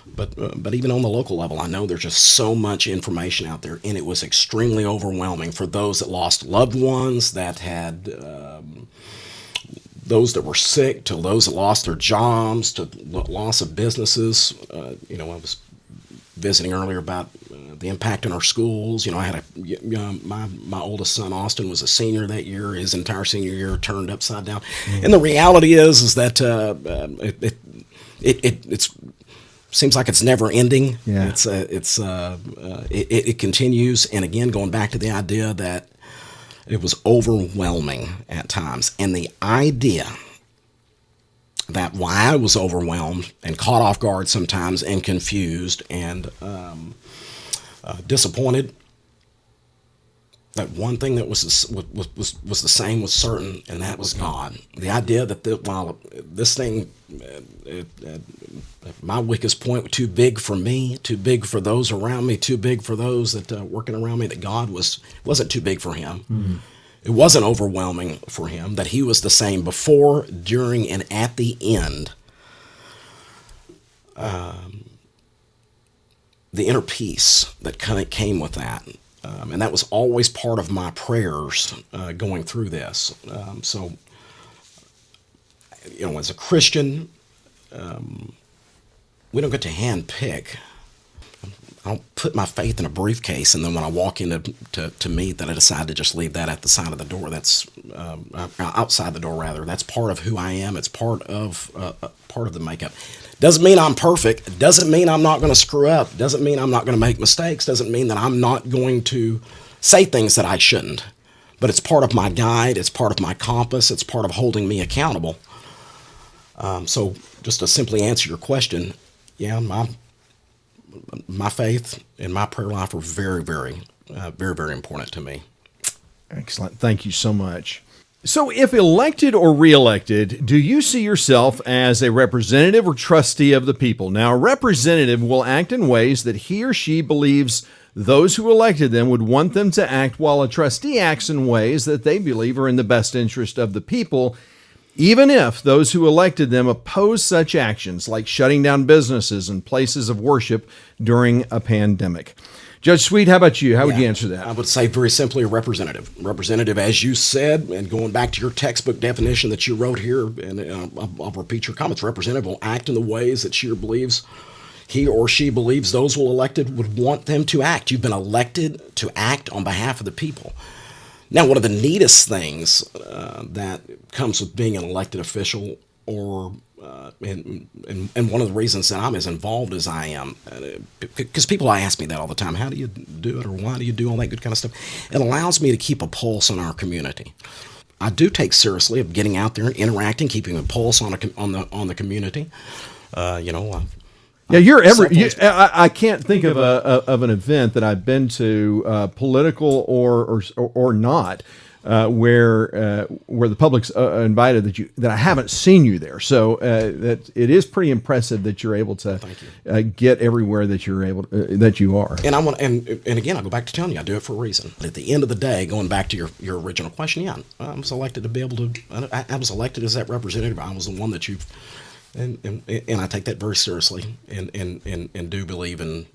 But even on the local level, I know there's just so much information out there, and it was extremely overwhelming for those that lost loved ones, that had those that were sick, to those that lost their jobs, to loss of businesses. I was visiting earlier about the impact on our schools. I had my oldest son, Austin, was a senior that year. His entire senior year turned upside down. Mm-hmm. And the reality is that it seems like it's never ending. Yeah. It continues. And again, going back to the idea that it was overwhelming at times, and the idea that why I was overwhelmed and caught off guard sometimes and confused and disappointed, that one thing that was the same was certain, and that was God. The idea that while this thing, my weakest point, was too big for me, too big for those around me, too big for those that working around me, that God wasn't too big for him. Mm-hmm. It wasn't overwhelming for him, that he was the same before, during, and at the end. The inner peace that kind of came with that. And that was always part of my prayers going through this. So, as a Christian, we don't get to handpick. I don't put my faith in a briefcase, and then when I walk into to meet, that I decide to just leave that at the side of the door. That's outside the door, rather. That's part of who I am. It's part of the makeup. Doesn't mean I'm perfect. Doesn't mean I'm not going to screw up. Doesn't mean I'm not going to make mistakes. Doesn't mean that I'm not going to say things that I shouldn't. But it's part of my guide. It's part of my compass. It's part of holding me accountable. So just to simply answer your question, yeah, my faith and my prayer life are very, very, very, very important to me. Excellent. Thank you so much. So if elected or reelected, do you see yourself as a representative or trustee of the people? Now, a representative will act in ways that he or she believes those who elected them would want them to act, while a trustee acts in ways that they believe are in the best interest of the people, even if those who elected them oppose such actions, like shutting down businesses and places of worship during a pandemic. Judge Sweet, how about you? How would you answer that? I would say very simply a representative. Representative, as you said, and going back to your textbook definition that you wrote here, and I'll repeat your comments, representative will act in the ways that he or she believes those who elected would want them to act. You've been elected to act on behalf of the people. Now, one of the neatest things that comes with being an elected official, and one of the reasons that I'm as involved as I am, because people ask me that all the time, how do you do it, or why do you do all that good kind of stuff? It allows me to keep a pulse on our community. I do take seriously of getting out there and interacting, keeping a pulse on the community. Yeah, I can't think of an event that I've been to, political or not, where the public's invited that I haven't seen you there. So that it is pretty impressive that you're able to get everywhere that you're able that you are. And again, I go back to telling you, I do it for a reason. At the end of the day, going back to your original question, yeah, I was elected to be able to. I was elected as that representative. I was the one that you've. And I take that very seriously, and do believe in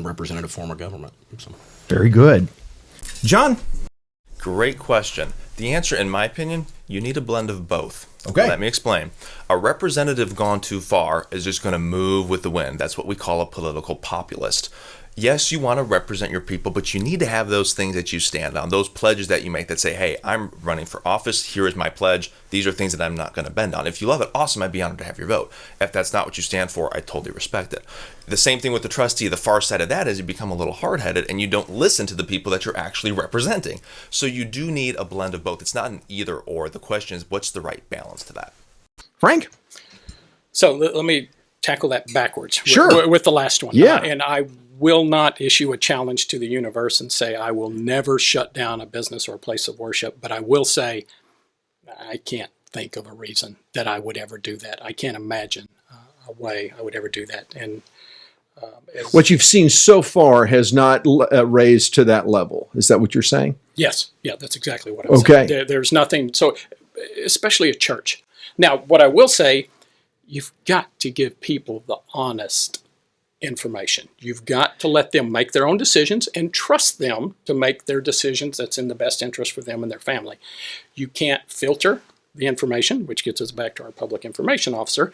representative form of government. So. Very good. John? Great question. The answer, in my opinion, you need a blend of both. Okay. Let me explain. A representative gone too far is just going to move with the wind. That's what we call a political populist. Yes, you want to represent your people, but you need to have those things that you stand on, those pledges that you make that say, hey, I'm running for office. Here is my pledge. These are things that I'm not going to bend on. If you love it, awesome. I'd be honored to have your vote. If that's not what you stand for, I totally respect it. The same thing with the trustee. The far side of that is you become a little hard-headed and you don't listen to the people that you're actually representing. So you do need a blend of both. It's not an either or. The question is, what's the right balance to that? Frank? So let me tackle that backwards. Sure. With the last one. Yeah. And I will not issue a challenge to the universe and say I will never shut down a business or a place of worship, but I will say I can't think of a reason that I would ever do that. I can't imagine a way I would ever do that. And what you've seen so far has not raised to that level. Is that what you're saying? Yes. Yeah, that's exactly what I'm saying. There's nothing. So especially a church. Now, what I will say, you've got to give people the honest information. You've got to let them make their own decisions and trust them to make their decisions that's in the best interest for them and their family. You can't filter the information, which gets us back to our public information officer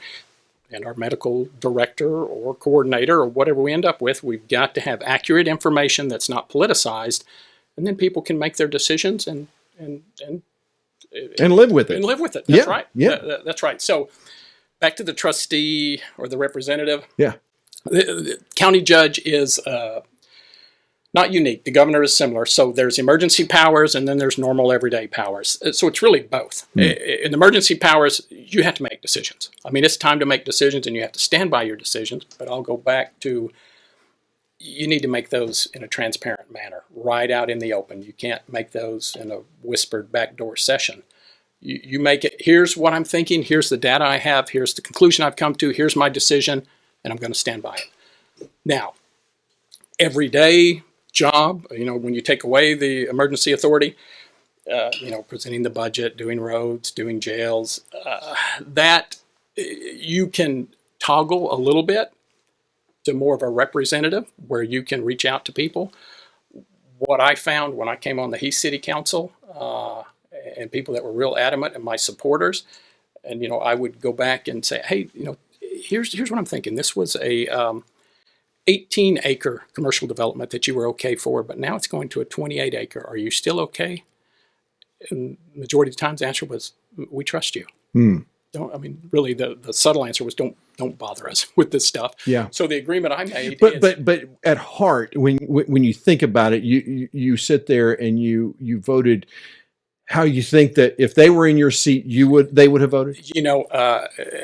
and our medical director or coordinator or whatever we end up with. We've got to have accurate information that's not politicized, and then people can make their decisions and live with it. And live with it. That's right. Yeah. That's right. So back to the trustee or the representative. Yeah. The county judge is not unique. The governor is similar. So there's emergency powers and then there's normal everyday powers. So it's really both. In emergency powers, you have to make decisions. I mean, it's time to make decisions and you have to stand by your decisions. But I'll go back to, you need to make those in a transparent manner, right out in the open. You can't make those in a whispered backdoor session. You make it, here's what I'm thinking, here's the data I have, here's the conclusion I've come to, here's my decision, and I'm going to stand by it. Now, everyday job, when you take away the emergency authority, presenting the budget, doing roads, doing jails, that you can toggle a little bit to more of a representative where you can reach out to people. What I found when I came on the Heath City Council, and people that were real adamant and my supporters, and I would go back and say, hey, here's what I'm thinking. This was a 18-acre commercial development that you were okay for, but now it's going to a 28-acre. Are you still okay? And the majority of the times the answer was, we trust you. Really, the subtle answer was, don't bother us with this stuff. Yeah. So the agreement I made but at heart, when you think about it, you sit there and you voted how you think that if they were in your seat, they would have voted?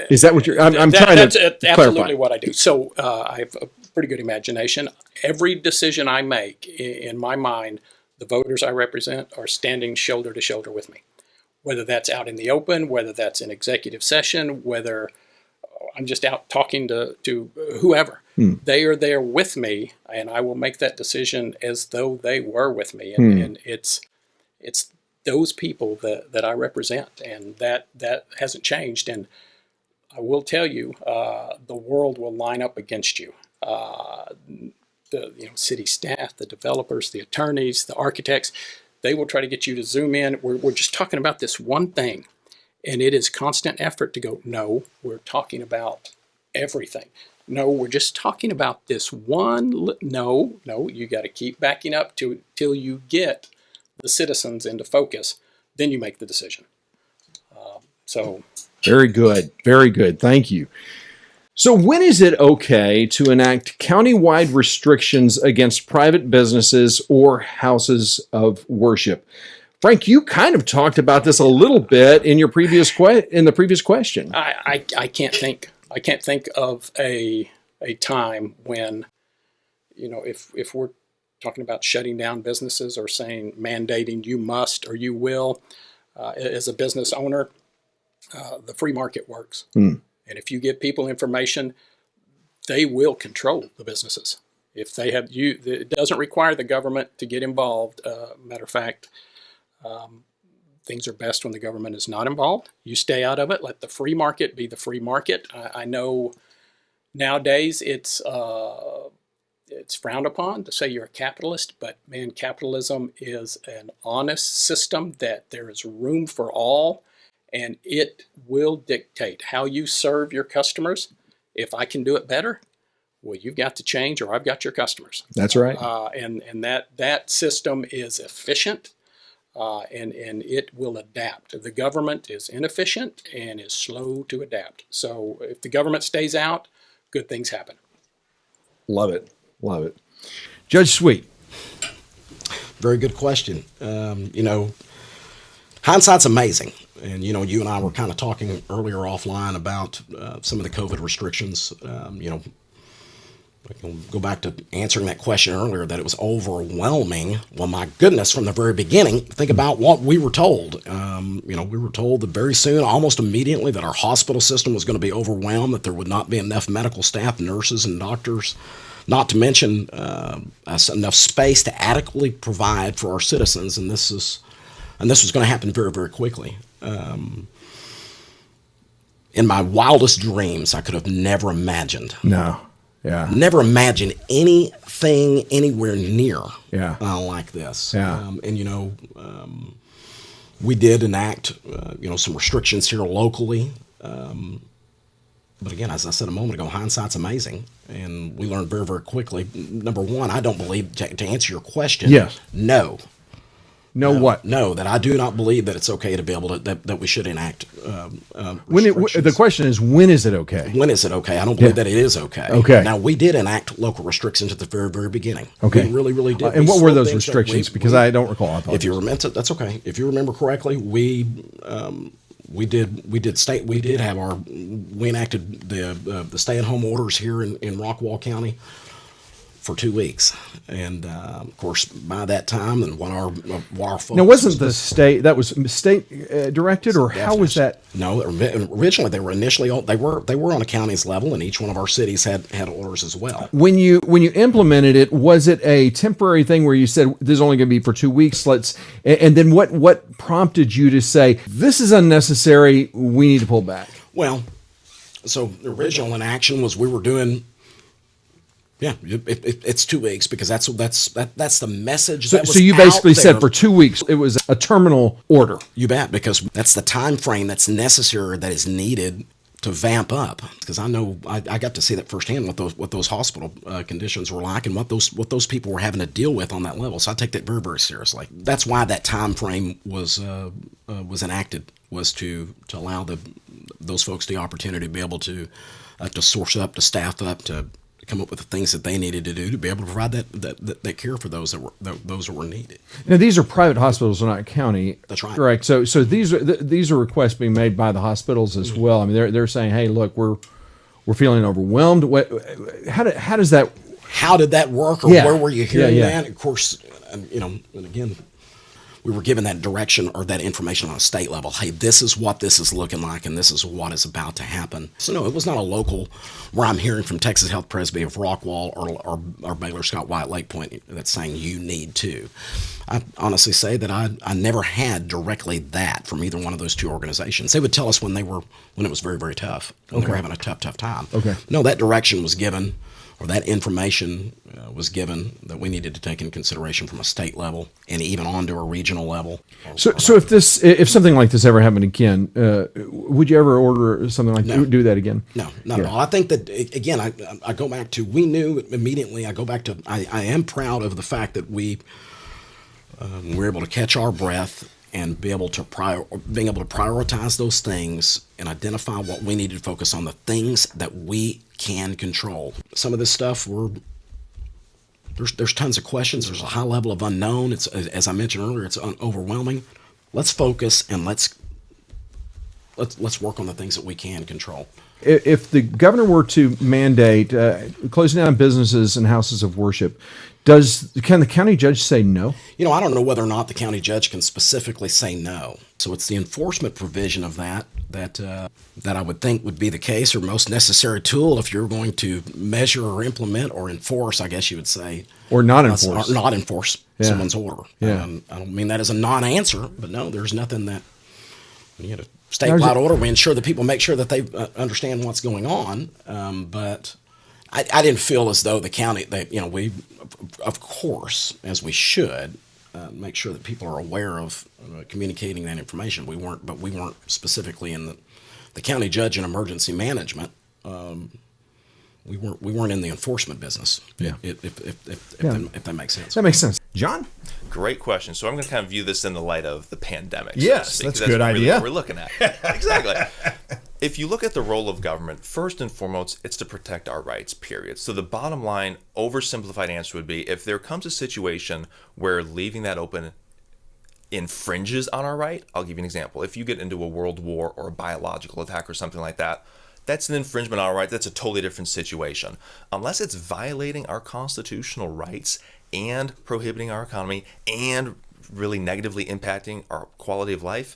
Is that what you're, I'm trying to That's absolutely clarify. what I do. So I have a pretty good imagination. Every decision I make, in my mind, the voters I represent are standing shoulder to shoulder with me. Whether that's out in the open, whether that's in executive session, whether I'm just out talking to whoever. They are there with me, and I will make that decision as though they were with me. And it's those people that I represent, and that hasn't changed. And I will tell you, the world will line up against you. The city staff, the developers, the attorneys, the architects, they will try to get you to zoom in. We're just talking about this one thing, and it is constant effort to go, no, we're talking about everything. No, we're just talking about this one. No, you got to keep backing up till you get the citizens into focus. Then you make the decision. Very good. Very good. Thank you. So when is it okay to enact countywide restrictions against private businesses or houses of worship? Frank, you kind of talked about this a little bit in your previous question. I can't think of a time when, if we're talking about shutting down businesses or saying mandating you must or you will, as a business owner, the free market works. And if you give people information, they will control the businesses. If they have it doesn't require the government to get involved. Matter of fact, things are best when the government is not involved. You stay out of it. Let the free market be the free market. I know nowadays it's frowned upon to say you're a capitalist, but man, capitalism is an honest system that there is room for all. And it will dictate how you serve your customers. If I can do it better, well, you've got to change, or I've got your customers. That's right. And that system is efficient, and it will adapt. The government is inefficient and is slow to adapt. So if the government stays out, good things happen. Love it. Love it. Judge Sweet. Very good question. Hindsight's amazing. And, you and I were kind of talking earlier offline about some of the COVID restrictions. I can go back to answering that question earlier, that it was overwhelming. Well, my goodness, from the very beginning, think about what we were told. We were told that very soon, almost immediately, that our hospital system was going to be overwhelmed, that there would not be enough medical staff, nurses, and doctors, not to mention enough space to adequately provide for our citizens. And this was going to happen very, very quickly. In my wildest dreams, I could have never imagined. No. Yeah. Never imagined anything anywhere near Yeah. like this. Yeah. We did enact, some restrictions here locally. But again, as I said a moment ago, hindsight's amazing. And we learned very, very quickly. Number one, I don't believe, to answer your question, Yes. No, What? No, that I do not believe that it's okay to be able to, that we should enact When restrictions. the question is, when is it okay? When is it okay? I don't believe that it is okay. Okay. Now, we did enact local restrictions at the very, very beginning. Okay. We really, really did. And We what were slowed those things down. restrictions? Because I don't recall. I If you remember, that's okay. If you remember correctly, we enacted the stay-at-home orders here in Rockwall County for 2 weeks, and of course by that time, and what our focus Now, wasn't the state directed, or how was that? No, originally they were they were on a county's level, and each one of our cities had orders as well. When you implemented it, was it a temporary thing where you said this is only going to be for 2 weeks? And then what prompted you to say this is unnecessary? We need to pull back. Well, so the original inaction was we were doing. Yeah, it's 2 weeks because that's the message. So you basically said for 2 weeks it was a terminal order. You bet, because that's the time frame that's necessary, that is needed to vamp up. Because I know I got to see that firsthand, what those hospital conditions were like, and what those people were having to deal with on that level. So I take that very, very seriously. That's why that time frame was enacted, was to allow those folks the opportunity to be able to source up, to staff up, to come up with the things that they needed to do to be able to provide that care for those that were needed. Now, these are private hospitals, not county. That's right. Correct. So these are requests being made by the hospitals as well. I mean, they're saying, hey, look, we're feeling overwhelmed. How does that? How did that work, or where were you hearing that? Of course, and again, we were given that direction or that information on a state level. Hey, this is what this is looking like, and this is what is about to happen. So no, it was not a local where I'm hearing from Texas Health Presby of Rockwall or Baylor Scott White Lake Point that's saying you need to. I honestly say that I never had directly that from either one of those two organizations. They would tell us when it was very, very tough, when they were having a tough time. Okay. No, that direction was given, or that information was given, that we needed to take into consideration from a state level and even onto a regional level. So if something like this ever happened again, would you ever order something like do that again? No, not at all. I think that, again, I go back to, we knew immediately. I am proud of the fact that we were able to catch our breath and being able to prioritize those things and identify what we needed to focus on, the things that we can control. Some of this stuff, there's tons of questions. There's a high level of unknown. It's, as I mentioned earlier, it's overwhelming. Let's focus and let's work on the things that we can control. If the governor were to mandate closing down businesses and houses of worship, can the county judge say no? I don't know whether or not the county judge can specifically say no. So it's the enforcement provision of that I would think would be the case, or most necessary tool if you're going to measure or implement or enforce, I guess you would say. Or not enforce. Or not enforce someone's order. Yeah. I don't mean that as a non-answer, but no, there's nothing that, when you had a statewide order, we ensure that people make sure that they understand what's going on. But I didn't feel as though the county, we, of course, as we should, make sure that people are aware of communicating that information. We weren't specifically in the county judge in emergency management. We weren't in the enforcement business. Yeah. If that makes sense. That makes sense. John? Great question. So I'm going to kind of view this in the light of the pandemic. Yes, that's a good idea. What we're looking at. Exactly. If you look at the role of government, first and foremost, it's to protect our rights, period. So the bottom line, oversimplified answer would be, if there comes a situation where leaving that open infringes on our right, I'll give you an example. If you get into a world war or a biological attack or something like that, that's an infringement on our right. That's a totally different situation. Unless it's violating our constitutional rights and prohibiting our economy and really negatively impacting our quality of life,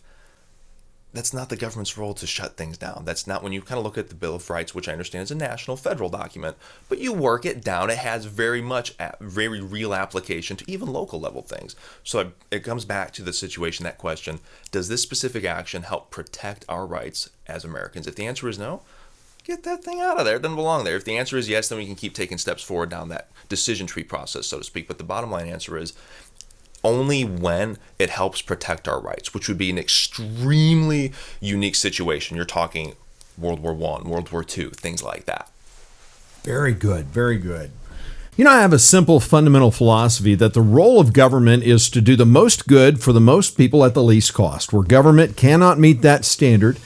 that's not the government's role to shut things down. That's not, when you kind of look at the Bill of Rights, which I understand is a national federal document, but you work it down, it has very real application to even local level things. So it comes back to the situation, that question, does this specific action help protect our rights as Americans? If the answer is no, get that thing out of there. It doesn't belong there. If the answer is yes, then we can keep taking steps forward down that decision tree process, so to speak. But the bottom line answer is only when it helps protect our rights, which would be an extremely unique situation. You're talking World War I, World War II, things like that. Very good, very good. You know, I have a simple fundamental philosophy that the role of government is to do the most good for the most people at the least cost. Where government cannot meet that standard,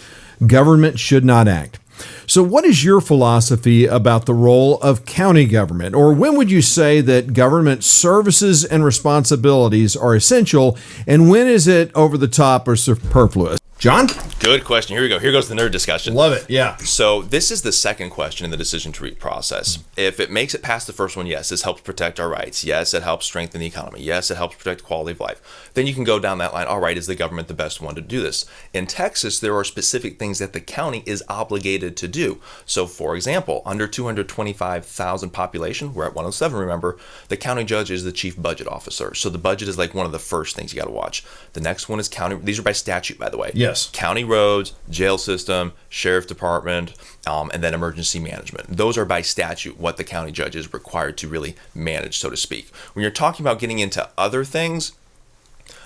government should not act. So what is your philosophy about the role of county government? Or when would you say that government services and responsibilities are essential, and when is it over the top or superfluous? John? Good question. Here we go. Here goes the nerd discussion. Love it. Yeah. So this is the second question in the decision tree process. If it makes it past the first one, yes, this helps protect our rights. Yes, it helps strengthen the economy. Yes, it helps protect quality of life. Then you can go down that line. All right, is the government the best one to do this? In Texas, there are specific things that the county is obligated to do. So for example, under 225,000 population, we're at 107, remember, the county judge is the chief budget officer. So the budget is like one of the first things you got to watch. The next one is county. These are by statute, by the way. Yes. County roads, jail system, sheriff department, and then emergency management. Those are by statute what the county judge is required to really manage, so to speak. When you're talking about getting into other things,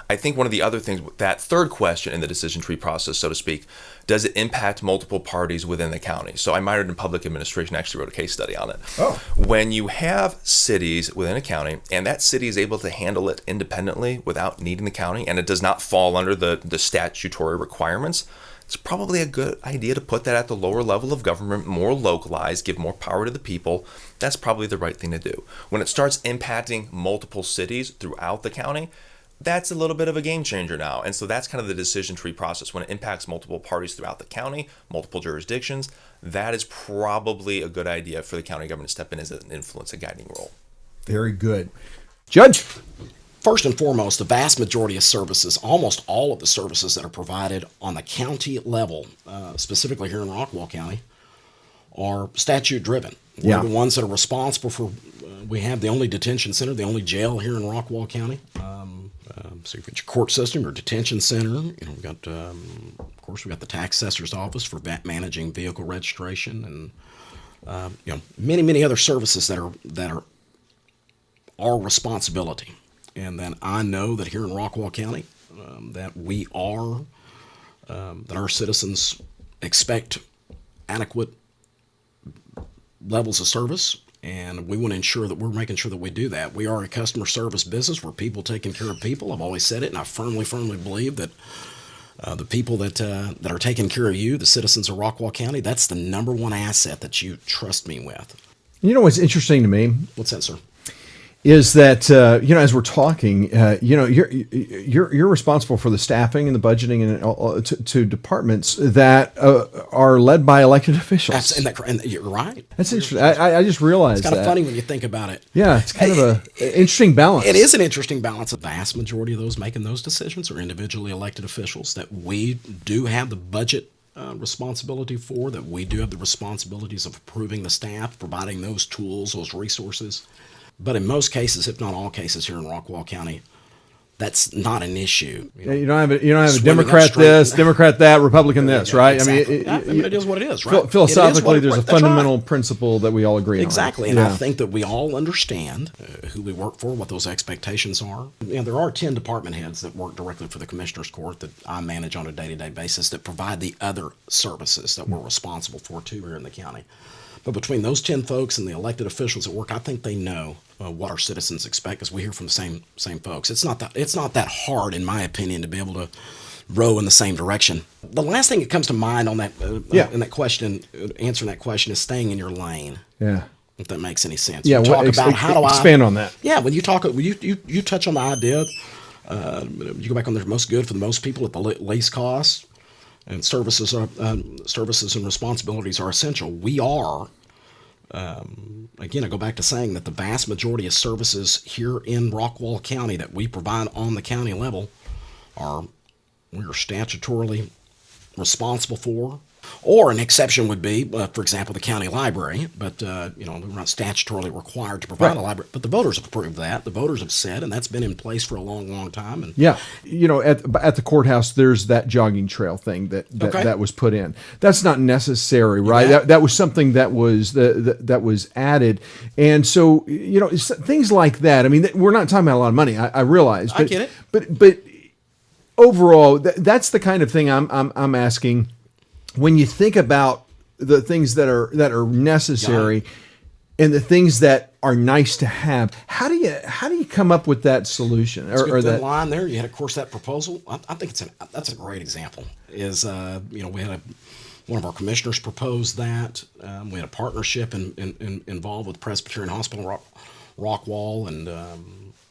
I think one of the other things, that third question in the decision tree process, so to speak, does it impact multiple parties within the county? So I minored in public administration, actually wrote a case study on it. Oh. When you have cities within a county and that city is able to handle it independently without needing the county, and it does not fall under the statutory requirements, it's probably a good idea to put that at the lower level of government, more localized, give more power to the people. That's probably the right thing to do. When it starts impacting multiple cities throughout the county, that's a little bit of a game changer now. And so that's kind of the decision tree process. When it impacts multiple parties throughout the county, multiple jurisdictions, that is probably a good idea for the county government to step in as an influence, a guiding role. Very good. Judge? First and foremost, the vast majority of services, almost all of the services that are provided on the county level, specifically here in Rockwall County, are statute driven. Yeah. We're the ones that are responsible for, we have the only detention center, the only jail here in Rockwall County. So you've got your court system, your detention center. You know, we've got, of course, we've got the tax assessor's office for managing vehicle registration, and many other services that are our responsibility. And then I know that here in Rockwall County, that we are, that our citizens expect adequate levels of service, and we want to ensure that we're making sure that we do that. We are a customer service business. We're people taking care of people. I've always said it, and I firmly believe that the people that are taking care of you, the citizens of Rockwall County, that's the number one asset that you trust me with. You know what's interesting to me? What's that, sir? Is that as we're talking, you're responsible for the staffing and the budgeting and to departments that are led by elected officials. And you're right. That's interesting. I just realized it's kind that. of funny when you think about it. Yeah, it's kind of an interesting balance. It is an interesting balance. The vast majority of those making those decisions are individually elected officials that we do have the budget responsibility for, that we do have the responsibilities of approving the staff, providing those tools, those resources. But in most cases, if not all cases here in Rockwall County, that's not an issue. You don't have a Democrat this, Democrat that, Republican this, right? Exactly. I mean, it is what it is, right? Philosophically, there's a fundamental principle that we all agree on. Exactly, and I think that we all understand who we work for, what those expectations are. There are 10 department heads that work directly for the Commissioner's Court that I manage on a day-to-day basis that provide the other services that we're responsible for, too, here in the county. But between those 10 folks and the elected officials at work, I think they know what our citizens expect, because we hear from the same folks. It's not that hard, in my opinion, to be able to row in the same direction. The last thing that comes to mind on that in that question, answering that question, is staying in your lane. Yeah. If that makes any sense. Yeah. Expand on that. Yeah. When you talk, you touch on the idea. You go back on the most good for the most people at the least cost. And services and responsibilities are essential. We are, again, I go back to saying that the vast majority of services here in Rockwall County that we provide on the county level we are statutorily responsible for. Or an exception would be, for example, the county library. But, we're not statutorily required to provide a library. But the voters have approved that. The voters have said, and that's been in place for a long, long time. And yeah. At the courthouse, there's that jogging trail thing that was put in. That's not necessary, right? Yeah. That was something that was that was added. And so, things like that. I mean, we're not talking about a lot of money. I realize. But, I get it. But overall, that's the kind of thing I'm asking. When you think about the things that are necessary and the things that are nice to have, how do you come up with that solution? Or that line there, you had, of course, that proposal. I think that's a great example. We had one of our commissioners propose that. We had a partnership involved with Presbyterian Hospital, Rockwall, and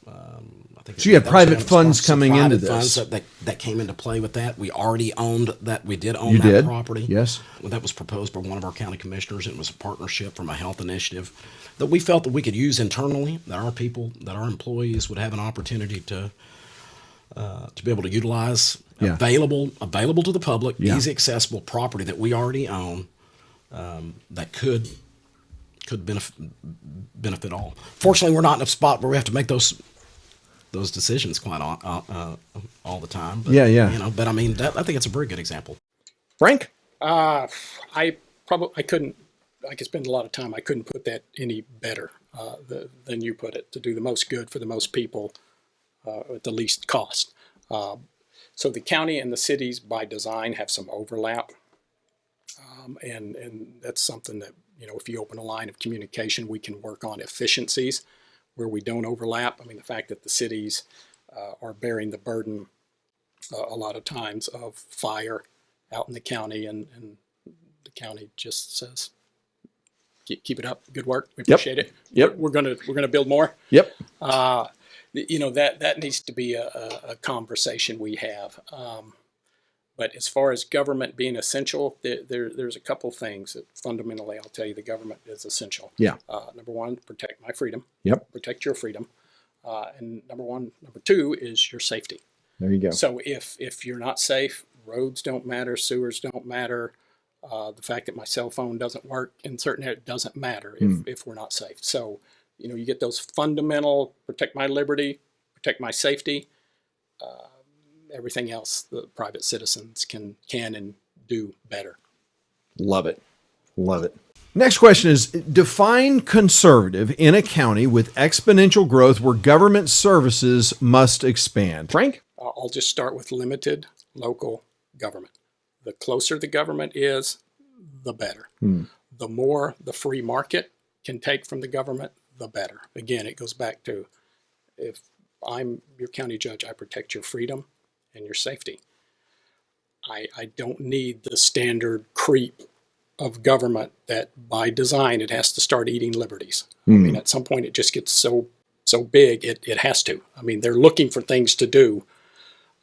I think so you had private funds coming into this. That came into play with that. We already owned that. We did own that property. Yes. Well, that was proposed by one of our county commissioners. It was a partnership from a health initiative that we felt that we could use internally, that our employees would have an opportunity to be able to utilize available to the public, easy accessible property that we already own, that could benefit all. Fortunately, we're not in a spot where we have to make those decisions quite all the time. But, but I mean, I think it's a very good example. Frank? I couldn't. I could spend a lot of time. I couldn't put that any better than you put it. To do the most good for the most people at the least cost. So the county and the cities, by design, have some overlap, and that's something that if you open a line of communication, we can work on efficiencies where we don't overlap. I mean, the fact that the cities are bearing the burden a lot of times of fire out in the county, and the county just says, keep it up, good work, we appreciate it. Yep. We're gonna build more. Yep. That needs to be a conversation we have. But as far as government being essential, there's a couple things that fundamentally I'll tell you the government is essential. Yeah. Number one, protect my freedom. Yep. Protect your freedom. And number two is your safety. There you go. So if you're not safe, roads don't matter, sewers don't matter. The fact that my cell phone doesn't work in certain areas doesn't matter if we're not safe. So, you get those fundamental, protect my liberty, protect my safety. Everything else the private citizens can and do better. Love it. Next question is, define conservative in a county with exponential growth where government services must expand. Frank? I'll just start with limited local government. The closer the government is, the better. The more the free market can take from the government, the better. Again, it goes back to, if I'm your county judge, I protect your freedom and your safety. I don't need the standard creep of government that by design it has to start eating liberties. I mean, at some point it just gets so big it has to. I mean, they're looking for things to do.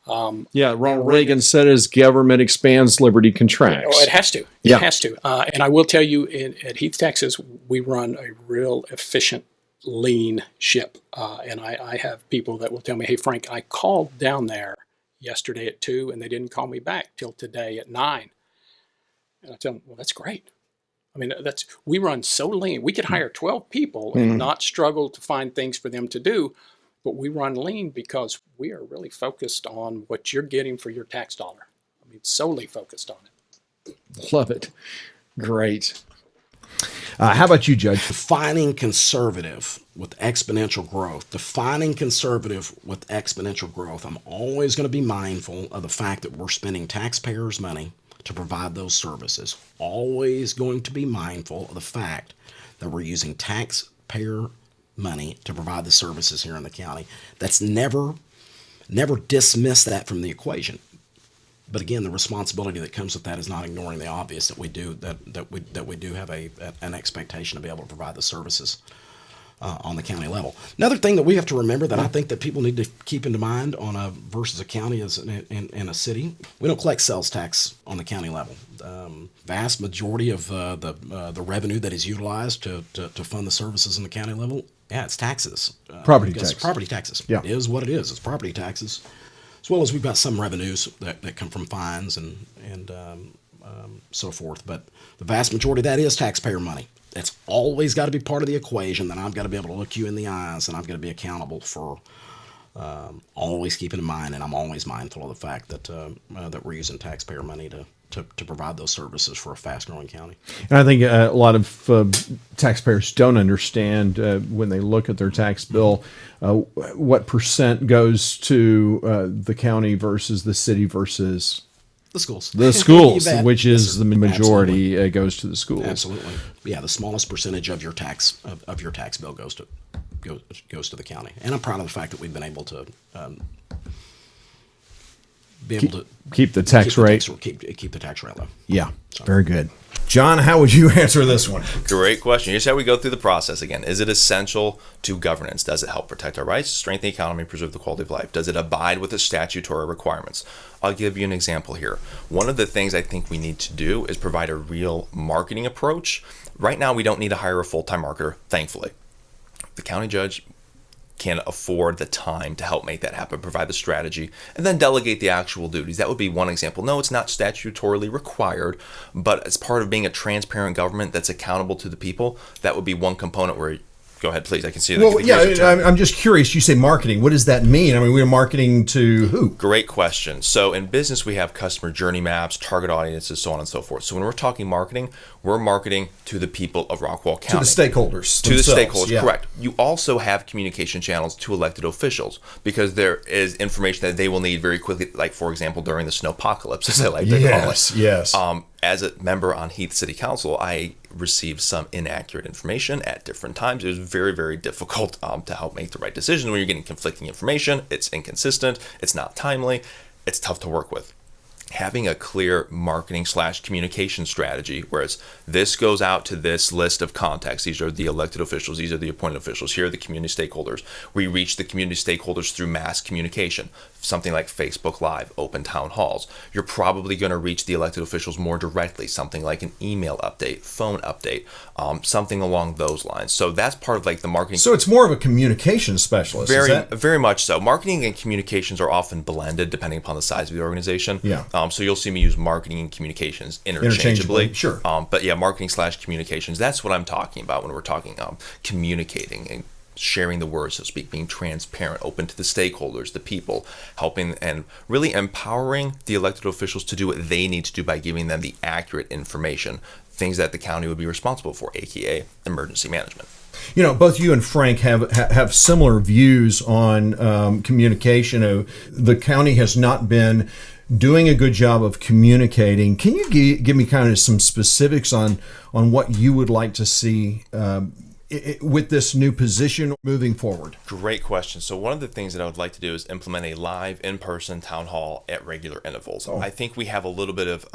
Ronald Reagan said as government expands, liberty contracts. Oh, it has to. It has to. And I will tell you, at Heath, Texas, we run a real efficient, lean ship. And I have people that will tell me, hey, Frank, I called down there yesterday at 2 and they didn't call me back till today at 9. And I tell them, well, that's great. I mean, we run so lean. We could hire 12 people and not struggle to find things for them to do. But we run lean because we are really focused on what you're getting for your tax dollar. I mean, solely focused on it. Love it. Great. How about you, Judge? Defining conservative with exponential growth. Defining conservative with exponential growth. I'm always going to be mindful of the fact that we're spending taxpayers' money to provide those services. Always going to be mindful of the fact that we're using taxpayer money to provide the services here in the county. That's never dismiss that from the equation. But again, the responsibility that comes with that is not ignoring the obvious that we do have an expectation to be able to provide the services on the county level. Another thing that we have to remember that I think that people need to keep in mind on a versus a county as in a city, we don't collect sales tax on the county level. Vast majority of the revenue that is utilized to fund the services in the county level, it's taxes. Property taxes. Property taxes. Yeah. It is what it is. It's property taxes. As well as we've got some revenues that come from fines and so forth. But the vast majority of that is taxpayer money. That's always got to be part of the equation, that I've got to be able to look you in the eyes, and I've got to be accountable for always keeping in mind, and I'm always mindful of the fact that that we're using taxpayer money to provide those services for a fast-growing county. And I think a lot of taxpayers don't understand when they look at their tax bill what percent goes to the county versus the city versus the schools. The schools, You bet. which is the majority Absolutely. goes to the schools. Absolutely. Yeah, the smallest percentage of your tax bill goes to the county. And I'm proud of the fact that we've been able to keep the tax rate. Keep the tax rate low. Yeah, very good. John, how would you answer this one? Great question. Here's how we go through the process again. Is it essential to governance? Does it help protect our rights, strengthen the economy, preserve the quality of life? Does it abide with the statutory requirements? I'll give you an example here. One of the things I think we need to do is provide a real marketing approach. Right now, we don't need to hire a full-time marketer, thankfully. The county judge can afford the time to help make that happen, provide the strategy, and then delegate the actual duties. That would be one example. No, it's not statutorily required, but as part of being a transparent government that's accountable to the people, that would be one component where, go ahead, please. I can see the Well, yeah, I'm just curious. You say marketing. What does that mean? I mean, we're marketing to who? Great question. So in business, we have customer journey maps, target audiences, so on and so forth. So when we're talking marketing, we're marketing to the people of Rockwall County. To the stakeholders. To the themselves, stakeholders, yeah. correct. You also have communication channels to elected officials because there is information that they will need very quickly, like, for example, during the snowpocalypse, as I like to call it. Yes. As a member on Heath City Council, I received some inaccurate information at different times. It was very, very difficult to help make the right decision when you're getting conflicting information. It's inconsistent. It's not timely. It's tough to work with. Having a clear marketing/communication strategy, whereas this goes out to this list of contacts. These are the elected officials. These are the appointed officials. Here are the community stakeholders. We reach the community stakeholders through mass communication, something like Facebook Live, open town halls. You're probably going to reach the elected officials more directly, something like an email update, phone update, something along those lines. So that's part of like the marketing. So it's more of a communication specialist. Very much so. Marketing and communications are often blended depending upon the size of the organization. Yeah. So you'll see me use marketing and communications interchangeably. Sure. But yeah, marketing/communications, that's what I'm talking about when we're talking communicating and sharing the word, so to speak, being transparent, open to the stakeholders, the people, helping and really empowering the elected officials to do what they need to do by giving them the accurate information, things that the county would be responsible for, aka emergency management. You know, both you and Frank have similar views on communication. The county has not been doing a good job of communicating. Can you give me kind of some specifics on what you would like to see with this new position moving forward? Great question. So one of the things that I would like to do is implement a live in-person town hall at regular intervals. I think we have a little bit of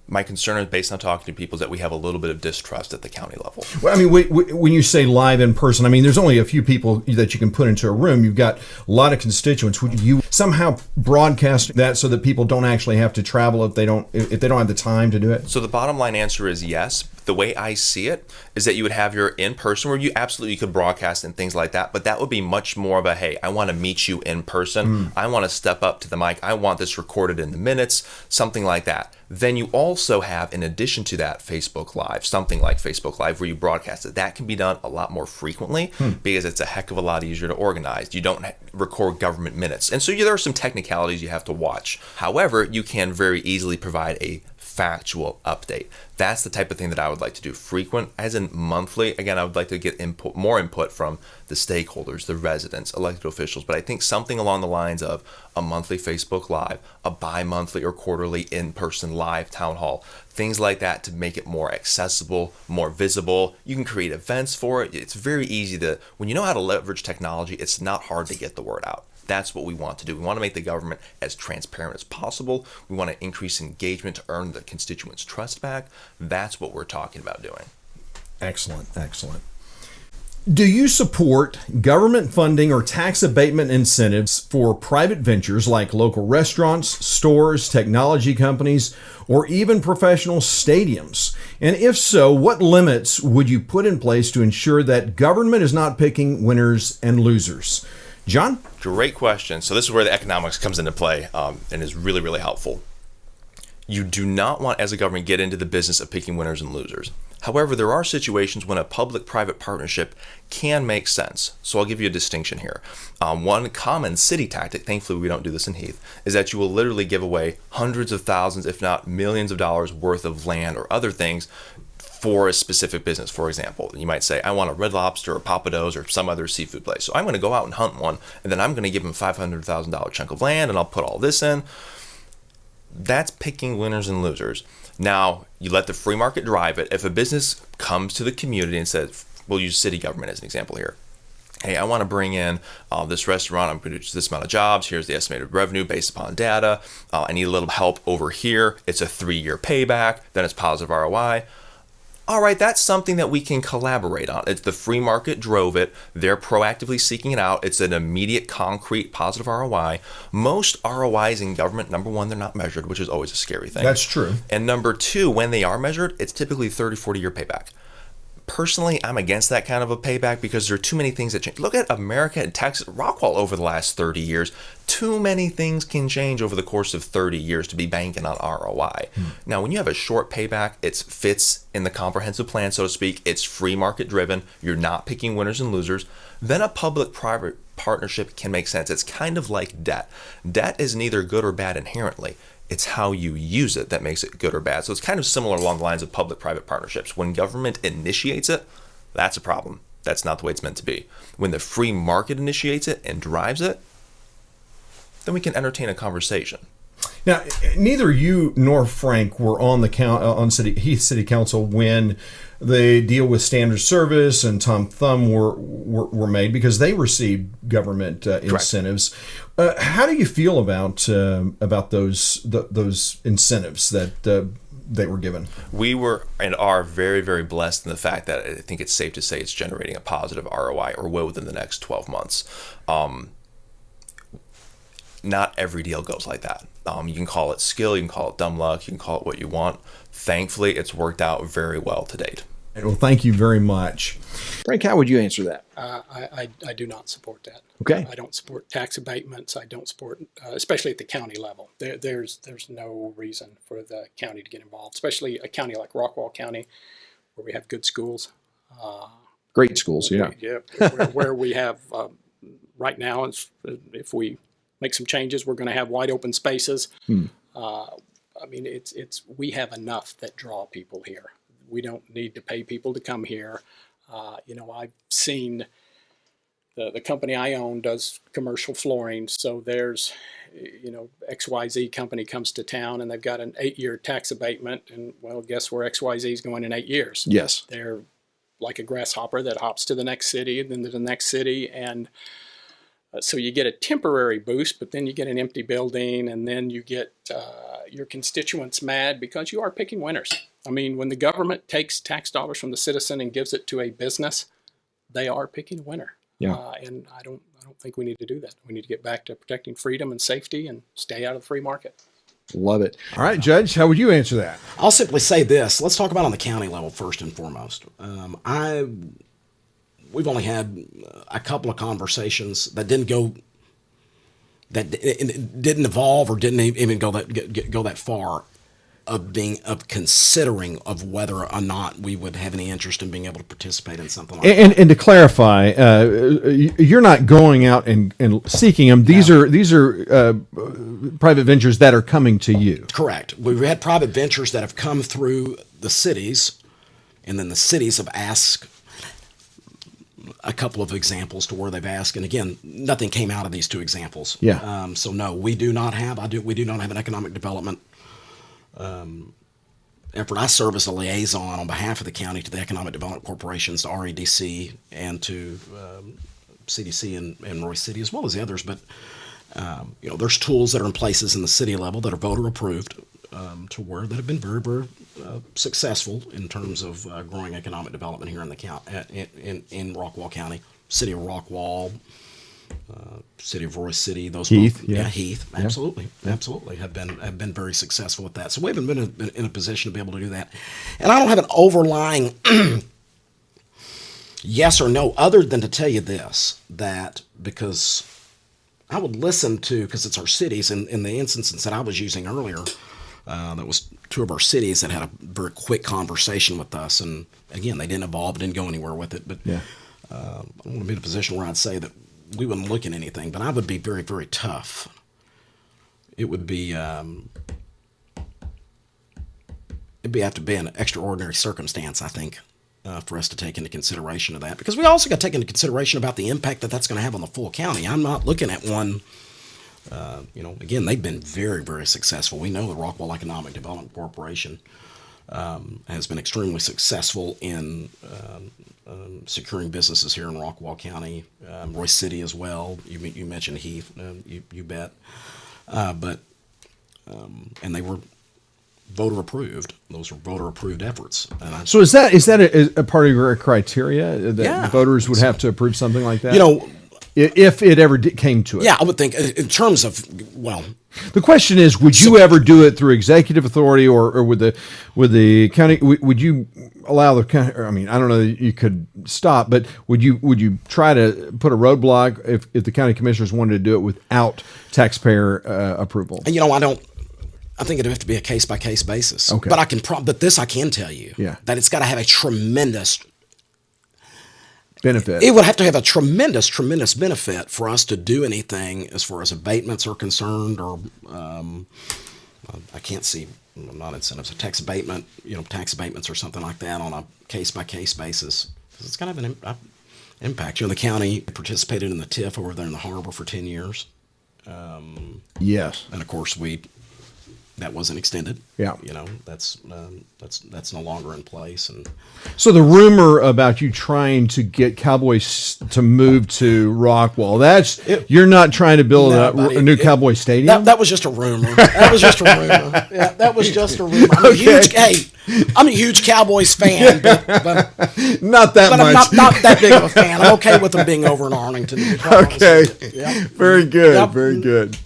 my concern is based on talking to people is that we have a little bit of distrust at the county level. Well, I mean, when you say live in person, I mean, there's only a few people that you can put into a room. You've got a lot of constituents. Would you somehow broadcast that so that people don't actually have to travel if they don't have the time to do it? So the bottom line answer is yes. The way I see it is that you would have your in-person where you absolutely could broadcast and things like that, but that would be much more of a, hey, I want to meet you in person. I want to step up to the mic. I want this recorded in the minutes, something like that. Then you also have, in addition to that, Facebook Live, something like Facebook Live where you broadcast it. That can be done a lot more frequently because it's a heck of a lot easier to organize. You don't record government minutes. And so there are some technicalities you have to watch. However, you can very easily provide a factual update. That's the type of thing that I would like to do. Frequent, as in monthly. Again, I would like to get more input from the stakeholders, the residents, elected officials. But I think something along the lines of a monthly Facebook Live, a bi-monthly or quarterly in-person live town hall, things like that to make it more accessible, more visible. You can create events for it. It's very easy when you know how to leverage technology, it's not hard to get the word out. That's what we want to do. We want to make the government as transparent as possible. We want to increase engagement to earn the constituents' trust back. That's what we're talking about doing. Excellent. Do you support government funding or tax abatement incentives for private ventures like local restaurants, stores, technology companies, or even professional stadiums? And if so, what limits would you put in place to ensure that government is not picking winners and losers? John? Great question. So this is where the economics comes into play and is really, really helpful. You do not want, as a government, get into the business of picking winners and losers. However, there are situations when a public-private partnership can make sense. So I'll give you a distinction here. One common city tactic, thankfully we don't do this in Heath, is that you will literally give away hundreds of thousands, if not millions of dollars worth of land or other things for a specific business. For example, you might say, I want a Red Lobster or Papados or some other seafood place. So I'm going to go out and hunt one, and then I'm going to give them a $500,000 chunk of land, and I'll put all this in. That's picking winners and losers. Now, you let the free market drive it. If a business comes to the community and says, we'll use city government as an example here. Hey, I want to bring in this restaurant. I'm going to do this amount of jobs. Here's the estimated revenue based upon data. I need a little help over here. It's a 3-year payback. Then it's positive ROI. All right, that's something that we can collaborate on. It's the free market drove it. They're proactively seeking it out. It's an immediate, concrete, positive ROI. Most ROIs in government, number one, they're not measured, which is always a scary thing. That's true. And number two, when they are measured, it's typically 30, 40-year payback. Personally, I'm against that kind of a payback because there are too many things that change. Look at America and Texas, Rockwall over the last 30 years. Too many things can change over the course of 30 years to be banking on ROI. Now, when you have a short payback, it fits in the comprehensive plan, so to speak. It's free market driven. You're not picking winners and losers. Then a public-private partnership can make sense. It's kind of like debt. Debt is neither good or bad inherently. It's how you use it that makes it good or bad. So it's kind of similar along the lines of public-private partnerships. When government initiates it, that's a problem. That's not the way it's meant to be. When the free market initiates it and drives it, then we can entertain a conversation. Now, neither you nor Frank were on the Heath City Council when the deal with Standard Service and Tom Thumb were made because they received government incentives. How do you feel about those incentives that they were given? We were and are very, very blessed in the fact that I think it's safe to say it's generating a positive ROI or will within the next 12 months. Not every deal goes like that. You can call it skill, you can call it dumb luck, you can call it what you want. Thankfully, it's worked out very well to date. Well, thank you very much. Frank, how would you answer that? I do not support that. Okay. I don't support tax abatements. I don't support, especially at the county level. There's no reason for the county to get involved, especially a county like Rockwall County, where we have good schools. Great schools, yeah. Where we have, right now, if we make some changes, we're going to have wide open spaces. I mean, we have enough that draw people here. We don't need to pay people to come here. I've seen the company I own does commercial flooring. So there's, XYZ company comes to town and they've got an 8-year tax abatement. And well, guess where XYZ is going in 8 years? Yes. They're like a grasshopper that hops to the next city, then to the next city. And so you get a temporary boost, but then you get an empty building, and then you get your constituents mad because you are picking winners. I mean, when the government takes tax dollars from the citizen and gives it to a business, they are picking a winner. Yeah. And I don't think we need to do that. We need to get back to protecting freedom and safety and stay out of the free market. Love it. All right, Judge, how would you answer that? I'll simply say this. Let's talk about on the county level first and foremost. We've only had a couple of conversations that didn't evolve or didn't even go that far of considering of whether or not we would have any interest in being able to participate in something like that. And to clarify, you're not going out and seeking them. These are private ventures that are coming to you. Correct. We've had private ventures that have come through the cities, and then the cities have asked a couple of examples to where they've asked, and again, nothing came out of these two examples. Yeah. So no, we do not have an economic development effort. I serve as a liaison on behalf of the county to the economic development corporations, to REDC, and to CDC and Roy City, as well as the others. But there's tools that are in places in the city level that are voter approved to where that have been very, very successful in terms of growing economic development here in the county, in Rockwall County, city of Rockwall, city of Roy City, those Heath, Heath, absolutely, have been very successful with that. So we haven't been in a position to be able to do that, and I don't have an overlying yes or no, other than to tell you this, that because I would listen to, because it's our cities, and in the instances that I was using earlier, that was two of our cities that had a very quick conversation with us, and again, they didn't evolve, didn't go anywhere with it, but I don't want to be in a position where I'd say that we wouldn't look at anything, but I would be very, very tough. It would be, it'd have to be an extraordinary circumstance, I think, for us to take into consideration of that, because we also got to take into consideration about the impact that that's going to have on the full county. I'm not looking at one, again, they've been very, very successful. We know the Rockwall Economic Development Corporation has been extremely successful in securing businesses here in Rockwall County, Royce City as well. You mentioned Heath, you bet, and they were voter approved. Those were voter approved efforts. And so is that a part of your criteria that voters would have to approve something like that? If it ever came to it. Yeah, I would think in terms of, the question is, would you ever do it through executive authority or with the county? Would you allow the county? I mean, I don't know that you could stop, but would you try to put a roadblock if the county commissioners wanted to do it without taxpayer approval? I think it'd have to be a case by case basis. Okay. But I can tell you that it's got to have a tremendous benefit. It would have to have a tremendous, tremendous benefit for us to do anything as far as abatements are concerned, or I can't see, not incentives, a tax abatement, tax abatements or something like that on a case by case basis. Because it's got to have an impact. The county participated in the TIF over there in the harbor for 10 years. Yes. And of course that wasn't extended. Yeah. That's no longer in place. And so the rumor about you trying to get Cowboys to move to Rockwall, you're not trying to build a new Cowboy stadium? That was just a rumor. That was just a rumor. Yeah, that was just a rumor. I'm a huge Cowboys fan, but not that much. I'm not that big of a fan. I'm okay with them being over in Arlington. Okay. Yep. Very good. Yep. Very good.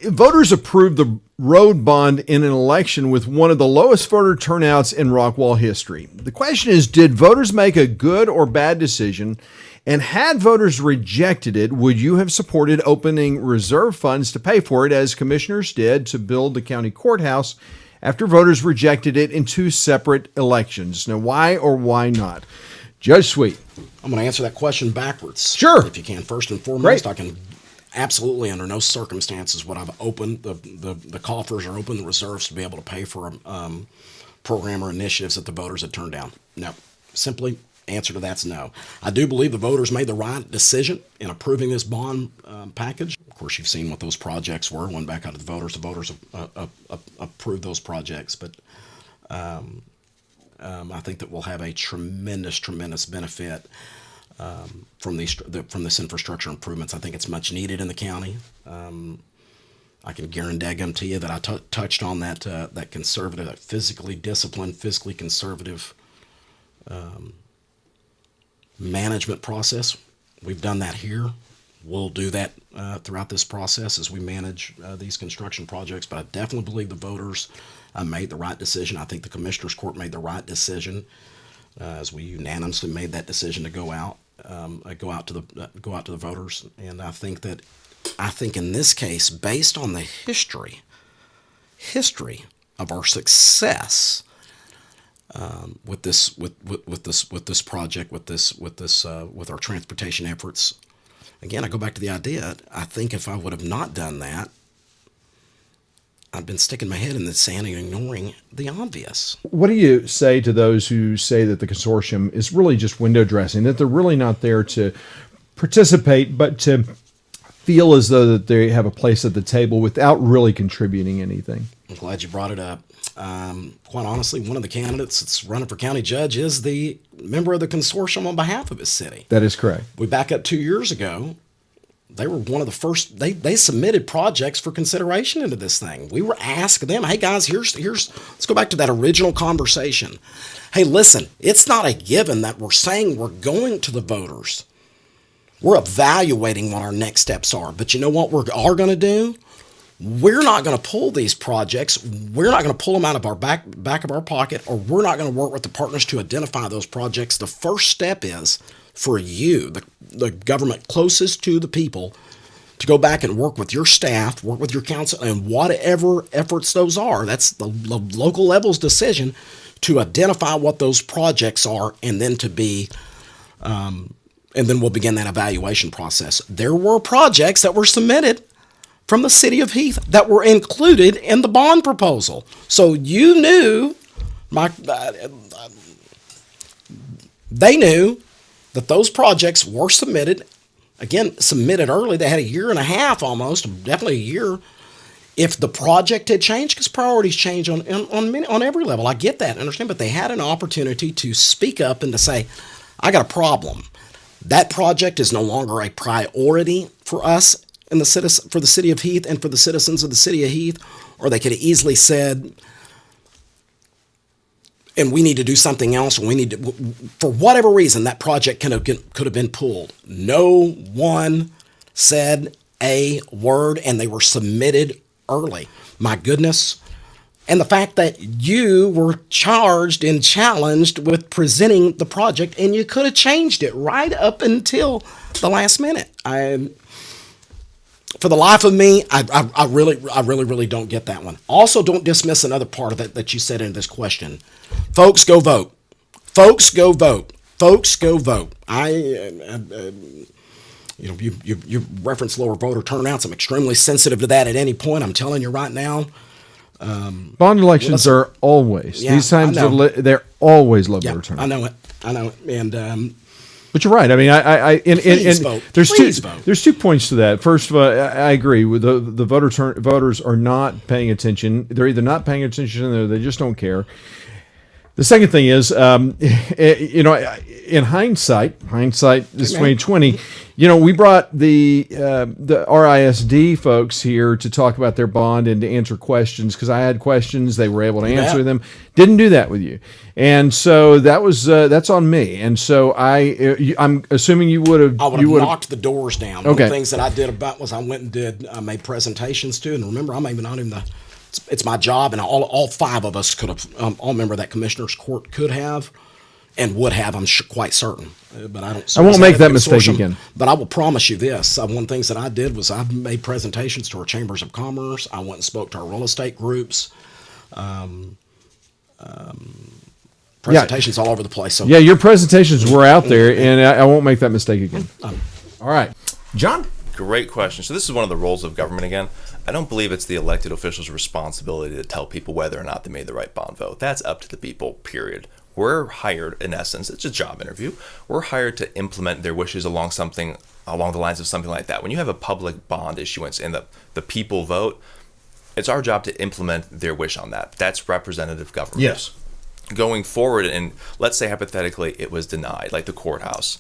Voters approved the road bond in an election with one of the lowest voter turnouts in Rockwall history. The question is, did voters make a good or bad decision? And had voters rejected it, would you have supported opening reserve funds to pay for it, as commissioners did to build the county courthouse after voters rejected it in two separate elections? Now, why or why not? Judge Sweet. I'm going to answer that question backwards. Sure. If you can. First and foremost, Great. I can absolutely, under no circumstances would I've opened the coffers or opened the reserves to be able to pay for program or initiatives that the voters had turned down. No, simply answer to that's no. I do believe the voters made the right decision in approving this bond package. Of course, you've seen what those projects were. Went back out to the voters. The voters approved those projects, but I think that we'll have a tremendous, tremendous benefit from this infrastructure improvements. I think it's much needed in the county. I can guarantee you that I touched on that conservative, that physically disciplined, fiscally conservative management process. We've done that here. We'll do that throughout this process as we manage these construction projects. But I definitely believe the voters made the right decision. I think the Commissioners Court made the right decision as we unanimously made that decision to go out to the voters. And I think in this case, based on the history of our success with this project, with our transportation efforts, again, I go back to the idea. I think if I would have not done that, I've been sticking my head in the sand and ignoring the obvious. What do you say to those who say that the consortium is really just window dressing, that they're really not there to participate, but to feel as though that they have a place at the table without really contributing anything? I'm glad you brought it up. Quite honestly, one of the candidates that's running for county judge is the member of the consortium on behalf of his city. That is correct. We back up 2 years ago. They were one of the first. They submitted projects for consideration into this thing. We were asking them, "Hey guys, here's. Let's go back to that original conversation. Hey, listen, it's not a given that we're saying we're going to the voters. We're evaluating what our next steps are. But you know what we are going to do? We're not going to pull these projects. We're not going to pull them out of our back of our pocket, or we're not going to work with the partners to identify those projects. The first step is for you, the government closest to the people, to go back and work with your staff, work with your council, and whatever efforts those are. That's the local level's decision to identify what those projects are, and then and then we'll begin that evaluation process. There were projects that were submitted from the city of Heath that were included in the bond proposal. So you knew, they knew that those projects were submitted. Again, submitted early. They had a year and a half almost, definitely a year. If the project had changed, because priorities change on every level, I get that, understand, but they had an opportunity to speak up and to say, I got a problem. That project is no longer a priority for us and for the city of Heath and for the citizens of the city of Heath, or they could have easily said, and we need to do something else. We need to, for whatever reason, that project could have been pulled. No one said a word, and they were submitted early. My goodness. And the fact that you were charged and challenged with presenting the project, and you could have changed it right up until the last minute. For the life of me, I really don't get that one. Also, don't dismiss another part of it that you said in this question. Folks, go vote. Folks, go vote. Folks, go vote. You reference lower voter turnouts. I'm extremely sensitive to that at any point. I'm telling you right now. Bond elections are always, these times they're always low voter turnout. I know it. And but you're right. I mean, please vote. There's 2 points to that. First of all, I agree with the voters are not paying attention. They're either not paying attention or they just don't care. The second thing is, in hindsight is 2020. We brought the RISD folks here to talk about their bond and to answer questions because I had questions. They were able to answer them. Didn't do that with you, and so that's on me. And so I'm assuming you would have. I would have knocked the doors down. Okay. One of the things that I did was I went and made presentations to, and remember, I'm even not even the. It's my job, and all 5 of us could have. All member of that commissioner's court could have, and would have. I'm quite certain, but I don't. I won't make that mistake again. But I will promise you this: one of the things that I did was I made presentations to our chambers of commerce. I went and spoke to our real estate groups. Presentations all over the place. So your presentations were out there, and I won't make that mistake again. All right, John. Great question. So this is one of the roles of government again. I don't believe it's the elected officials' responsibility to tell people whether or not they made the right bond vote. That's up to the people, period. We're hired, in essence, it's a job interview. We're hired to implement their wishes along the lines of something like that. When you have a public bond issuance and the people vote, it's our job to implement their wish on that. That's representative government. Yes. Going forward, and let's say hypothetically it was denied, like the courthouse.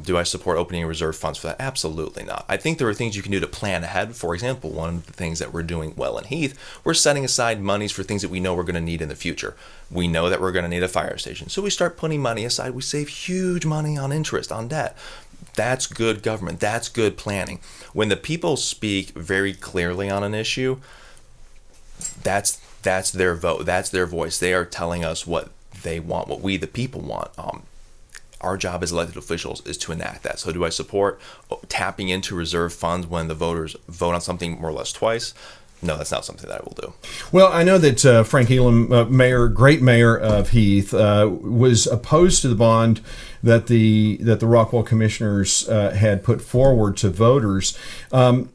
Do I support opening reserve funds for that? Absolutely not. I think there are things you can do to plan ahead. For example, one of the things that we're doing well in Heath, we're setting aside monies for things that we know we're going to need in the future. We know that we're going to need a fire station. So we start putting money aside. We save huge money on interest, on debt. That's good government. That's good planning. When the people speak very clearly on an issue, that's their vote. That's their voice. They are telling us what they want, what we, the people, want. Our job as elected officials is to enact that. So do I support tapping into reserve funds when the voters vote on something more or less twice? No, that's not something that I will do. Well, I know that Frank Elam, great mayor of Heath, was opposed to the bond that the Rockwall commissioners had put forward to voters. And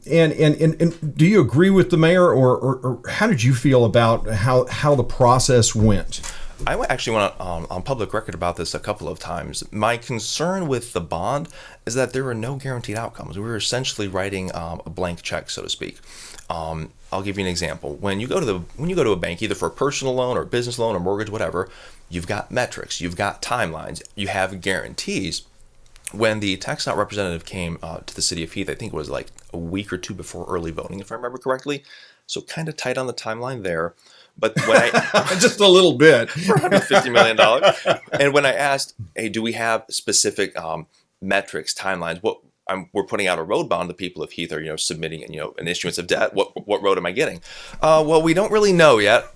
do you agree with the mayor, or how did you feel about how the process went? I actually went on public record about this a couple of times. My concern with the bond is that there were no guaranteed outcomes. We were essentially writing a blank check, so to speak. I'll give you an example. When you go to a bank, either for a personal loan or a business loan or mortgage, whatever, you've got metrics, you've got timelines, you have guarantees. When the tax out representative came to the city of Heath, I think it was like a week or 2 before early voting, if I remember correctly. So kind of tight on the timeline there. But when I just a little bit for $150 million, and when I asked, "Hey, do we have specific metrics, timelines?" What we're putting out a road bond, the people of Heath are, submitting, an issuance of debt. What road am I getting? Well, we don't really know yet.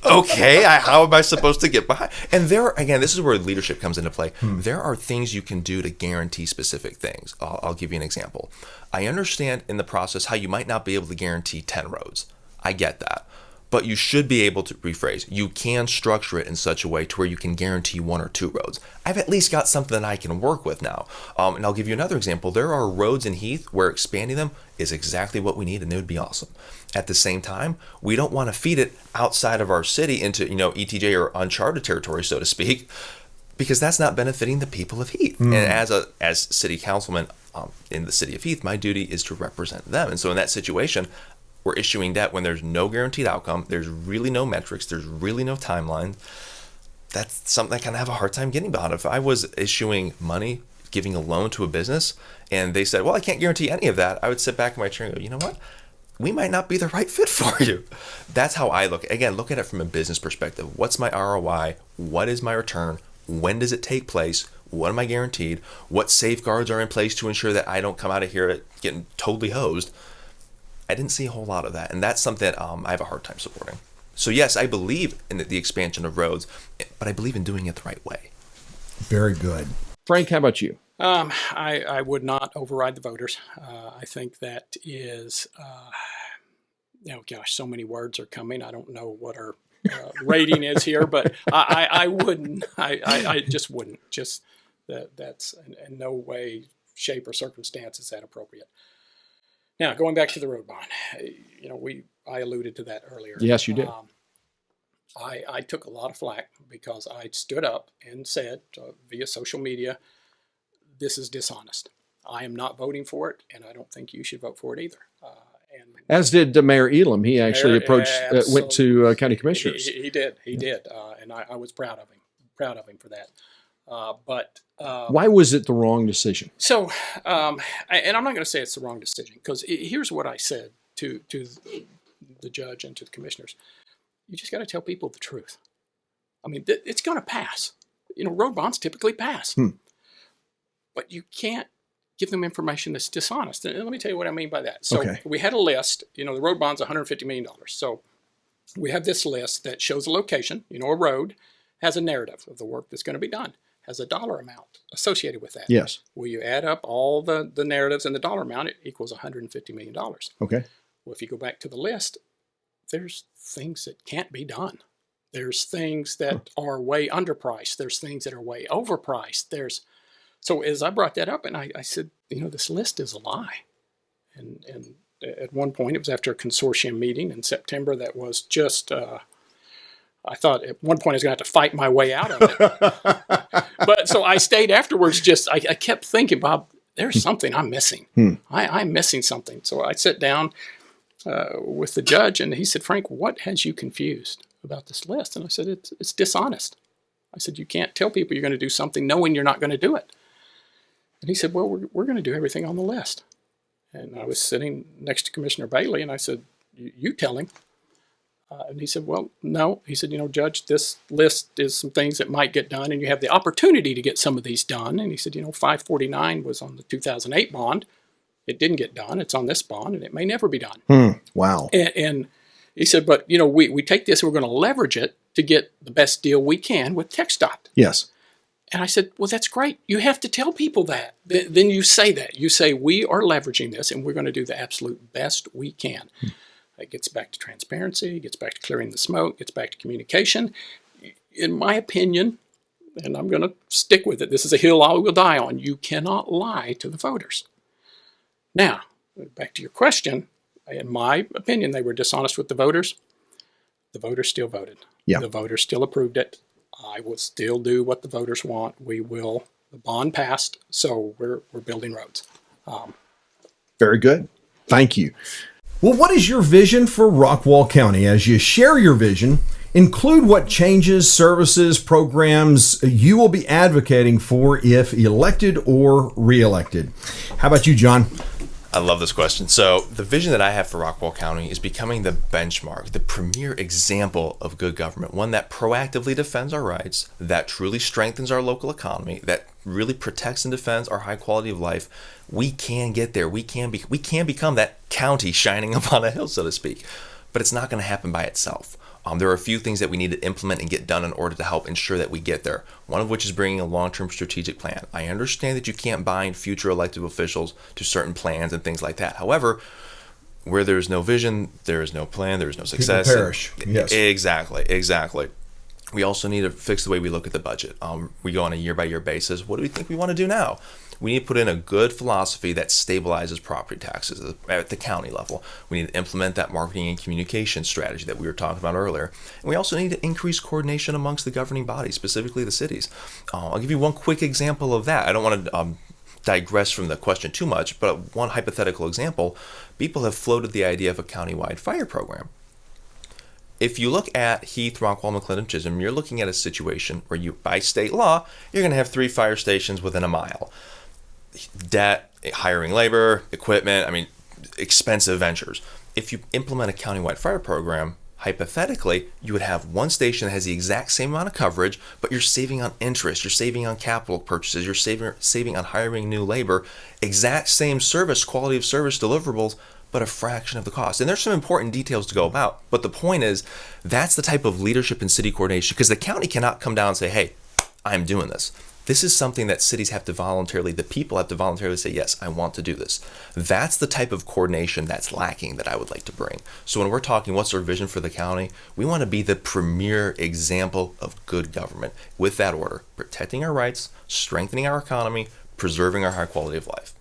Okay, how am I supposed to get behind? And again, this is where leadership comes into play. There are things you can do to guarantee specific things. I'll give you an example. I understand in the process how you might not be able to guarantee 10 roads. I get that. But you should be able to rephrase. You can structure it in such a way to where you can guarantee 1 or 2 roads. I've at least got something that I can work with now. And I'll give you another example. There are roads in Heath where expanding them is exactly what we need, and it would be awesome. At the same time, we don't want to feed it outside of our city into, ETJ or uncharted territory, so to speak, because that's not benefiting the people of Heath. And as city councilman in the city of Heath, my duty is to represent them. And so in that situation, we're issuing debt when there's no guaranteed outcome. There's really no metrics. There's really no timeline. That's something I kind of have a hard time getting behind. If I was issuing money, giving a loan to a business, and they said, well, I can't guarantee any of that, I would sit back in my chair and go, you know what? We might not be the right fit for you. That's how I look. Again, look at it from a business perspective. What's my ROI? What is my return? When does it take place? What am I guaranteed? What safeguards are in place to ensure that I don't come out of here getting totally hosed? I didn't see a whole lot of that, and that's something that I have a hard time supporting. So yes, I believe in the expansion of roads, but I believe in doing it the right way. Very good. Frank, how about you? I would not override the voters. I think that is, so many words are coming. I don't know what our rating is here, but I wouldn't. I just wouldn't. Just that's in no way, shape, or circumstance is that appropriate. Now, going back to the road bond, I alluded to that earlier. Yes, you did. I took a lot of flack because I stood up and said via social media, this is dishonest. I am not voting for it, and I don't think you should vote for it either. As did Mayor Elam. He actually went to county commissioners. He did, and I was proud of him for that. But why was it the wrong decision? So, and I'm not going to say it's the wrong decision, because here's what I said to the judge and to the commissioners. You just got to tell people the truth. I mean, it's going to pass. Road bonds typically pass. But you can't give them information that's dishonest. And let me tell you what I mean by that. So we had a list. The road bond's $150 million. So we have this list that shows a location. A road has a narrative of the work that's going to be done, has a dollar amount associated with that. Yes. Well, you add up all the narratives and the dollar amount, it equals $150 million. Okay. Well, if you go back to the list, there's things that can't be done. There's things that are way underpriced. There's things that are way overpriced. So as I brought that up, and I said, this list is a lie. And at one point, it was after a consortium meeting in September that was just, I thought at one point I was going to have to fight my way out of it. But so I stayed afterwards, I kept thinking, Bob, there's something I'm missing. I'm missing something. So I sat down with the judge, and he said, Frank, what has you confused about this list? And I said, it's dishonest. I said, you can't tell people you're going to do something knowing you're not going to do it. And he said, well, we're going to do everything on the list. And I was sitting next to Commissioner Bailey, and I said, you tell him. And he said, well, no. He said, Judge, this list is some things that might get done, and you have the opportunity to get some of these done. And he said, 549 was on the 2008 bond. It didn't get done. It's on this bond, and it may never be done. Wow. And he said, but, we take this, and we're going to leverage it to get the best deal we can with TxDOT. Yes. And I said, well, that's great. You have to tell people that. Then you say that. You say, we are leveraging this, and we're going to do the absolute best we can. It gets back to transparency, gets back to clearing the smoke, gets back to communication. In my opinion, and I'm going to stick with it, this is a hill I will die on, you cannot lie to the voters. Now, back to your question, in my opinion, they were dishonest with the voters. The voters still voted. Yeah. The voters still approved it. I will still do what the voters want. The bond passed, so we're building roads. Very good. Thank you. Well, what is your vision for Rockwall County? As you share your vision, include what changes, services, programs you will be advocating for if elected or reelected. How about you, John? I love this question. So the vision that I have for Rockwall County is becoming the benchmark, the premier example of good government, one that proactively defends our rights, that truly strengthens our local economy, that really protects and defends our high quality of life. We can get there. We can become that county shining upon a hill, so to speak. But it's not going to happen by itself. There are a few things that we need to implement and get done in order to help ensure that we get there. One of which is bringing a long-term strategic plan. I understand that you can't bind future elected officials to certain plans and things like that. However, where there's no vision, there is no plan, there is no success. People perish. Yes. Exactly. We also need to fix the way we look at the budget. We go on a year-by-year basis. What do we think we want to do now? We need to put in a good philosophy that stabilizes property taxes at the county level. We need to implement that marketing and communication strategy that we were talking about earlier. And we also need to increase coordination amongst the governing bodies, specifically the cities. I'll give you one quick example of that. I don't want to digress from the question too much, but one hypothetical example, people have floated the idea of a countywide fire program. If you look at Heath, Rockwall, McClendon, Chisholm, you're looking at a situation where you, by state law, you're going to have 3 fire stations within a mile. Debt, hiring labor, equipment, expensive ventures. If you implement a countywide fire program, hypothetically, you would have one station that has the exact same amount of coverage, but you're saving on interest, you're saving on capital purchases, you're saving on hiring new labor, exact same service, quality of service deliverables, but a fraction of the cost. And there's some important details to go about. But the point is, that's the type of leadership and city coordination, because the county cannot come down and say, hey, I'm doing this. This is something that cities have to voluntarily, the people have to voluntarily say, yes, I want to do this. That's the type of coordination that's lacking that I would like to bring. So when we're talking what's our vision for the county, we want to be the premier example of good government with that order, protecting our rights, strengthening our economy, preserving our high quality of life.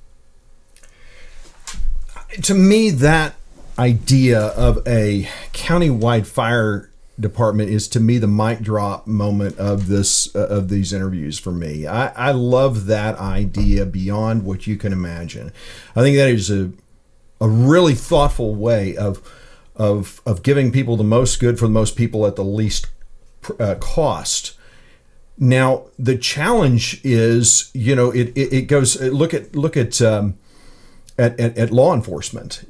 To me, that idea of a countywide fire department is, to me, the mic drop moment of these interviews for me. I love that idea beyond what you can imagine. I think that is a really thoughtful way of giving people the most good for the most people at the least cost. Now, the challenge is, it goes, look at law enforcement.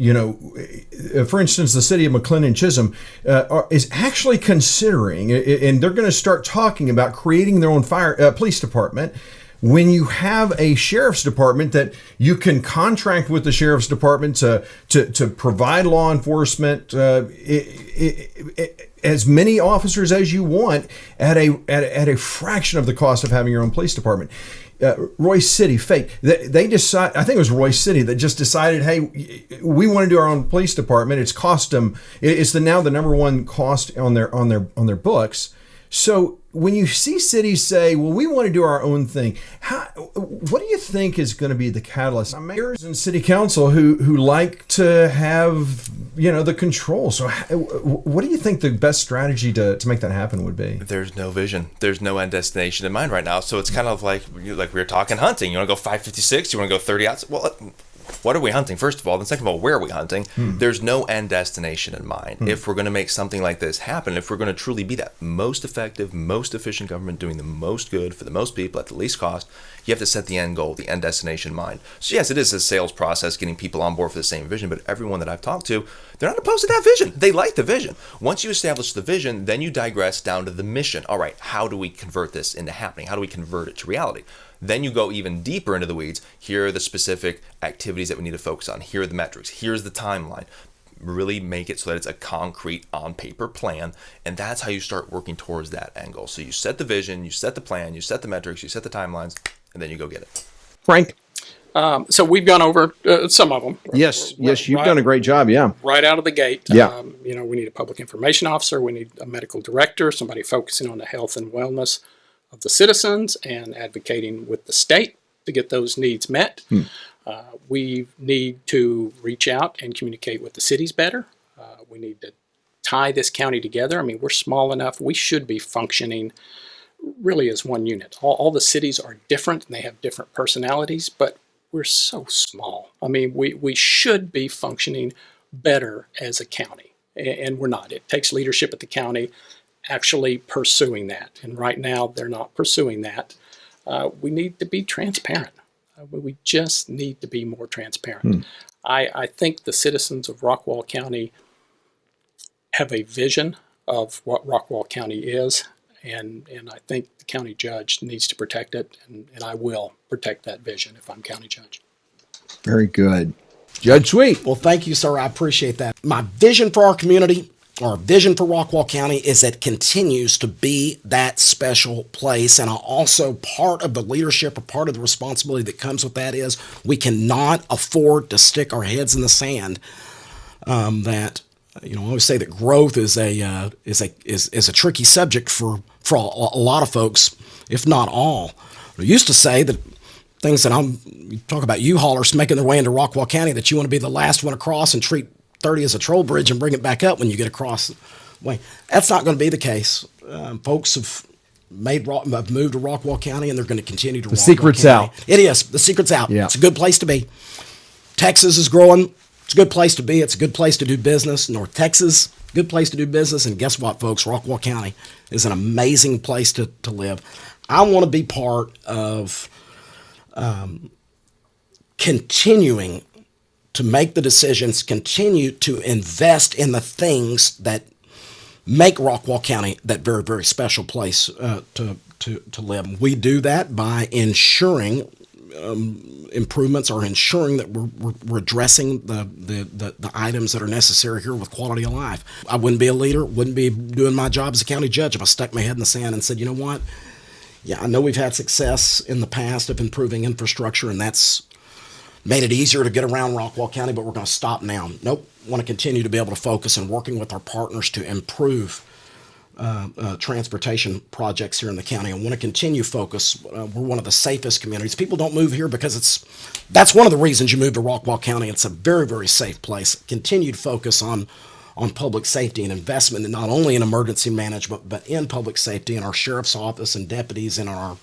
For instance, the city of McClendon Chisholm is actually considering, and they're going to start talking about creating their own police department. When you have a sheriff's department that you can contract with the sheriff's department to provide law enforcement, as many officers as you want at a fraction of the cost of having your own police department. Royce City, they decide. I think it was Royce City that just decided, hey, we want to do our own police department. It's cost them. It's now the number one cost on their books. So when you see cities say, well, we want to do our own thing, what do you think is going to be the catalyst? Mayors and city council who like to have, the control. So what do you think the best strategy to make that happen would be? There's no vision. There's no end destination in mind right now. So it's kind of like we were talking hunting. You want to go 556? You want to go 30 outs? Well, what are we hunting, first of all? Then second of all, where are we hunting? There's no end destination in mind. If we're going to make something like this happen, if we're going to truly be that most effective, most efficient government doing the most good for the most people at the least cost, you have to set the end goal, the end destination in mind. So yes, it is a sales process, getting people on board for the same vision, but everyone that I've talked to, they're not opposed to that vision. They like the vision. Once you establish the vision, then you digress down to the mission. All right, how do we convert this into happening? How do we convert it to reality? Then you go even deeper into the weeds. Here are the specific activities that we need to focus on. Here are the metrics. Here's the timeline. Really make it so that it's a concrete on-paper plan, and that's how you start working towards that end goal. So you set the vision, you set the plan, you set the metrics, you set the timelines, and then you go get it. Frank? So we've gone over some of them. Yes, you've done a great job, yeah. Right out of the gate. Yeah. We need a public information officer, we need a medical director, somebody focusing on the health and wellness of the citizens and advocating with the state to get those needs met. We need to reach out and communicate with the cities better. We need to tie this county together. We're small enough. We should be functioning really as one unit. All the cities are different and they have different personalities, but we're so small. We should be functioning better as a county, and we're not. It takes leadership at the county actually pursuing that. And right now, they're not pursuing that. We need to be transparent. We just need to be more transparent. I think the citizens of Rockwall County have a vision of what Rockwall County is, and I think the county judge needs to protect it, and I will protect that vision if I'm county judge. Very good. Judge Sweet. Well, thank you, sir. I appreciate that. My vision for our community, our vision for Rockwall County, is that it continues to be that special place. And also part of the leadership or part of the responsibility that comes with that is we cannot afford to stick our heads in the sand. I always say that growth is a tricky subject for a lot of folks, if not all. I used to say that things that you talk about U-haulers making their way into Rockwall County, that you want to be the last one across and treat 30 as a troll bridge and bring it back up when you get across. That's not going to be the case. Folks have moved to Rockwall County, and they're going to continue to. The secret's out. It is. The secret's out. Yeah. It's a good place to be. Texas is growing. It's a good place to be. It's a good place to do business. North Texas, good place to do business. And guess what, folks? Rockwall County is an amazing place to live. I want to be part of continuing to make the decisions, continue to invest in the things that make Rockwall County that very, very special place to live. We do that by ensuring improvements, or ensuring that we're addressing the items that are necessary here with quality of life. I wouldn't be a leader, wouldn't be doing my job as a county judge if I stuck my head in the sand and said, you know what? Yeah, I know we've had success in the past of improving infrastructure, and that's made it easier to get around Rockwall County, but we're going to stop now. Nope. Want to continue to be able to focus on working with our partners to improve transportation projects here in the county. I want to continue focus. We're one of the safest communities. People don't move here because that's one of the reasons you move to Rockwall County. It's a very, very safe place. Continued focus on public safety and investment, and not only in emergency management, but in public safety in our sheriff's office and deputies in our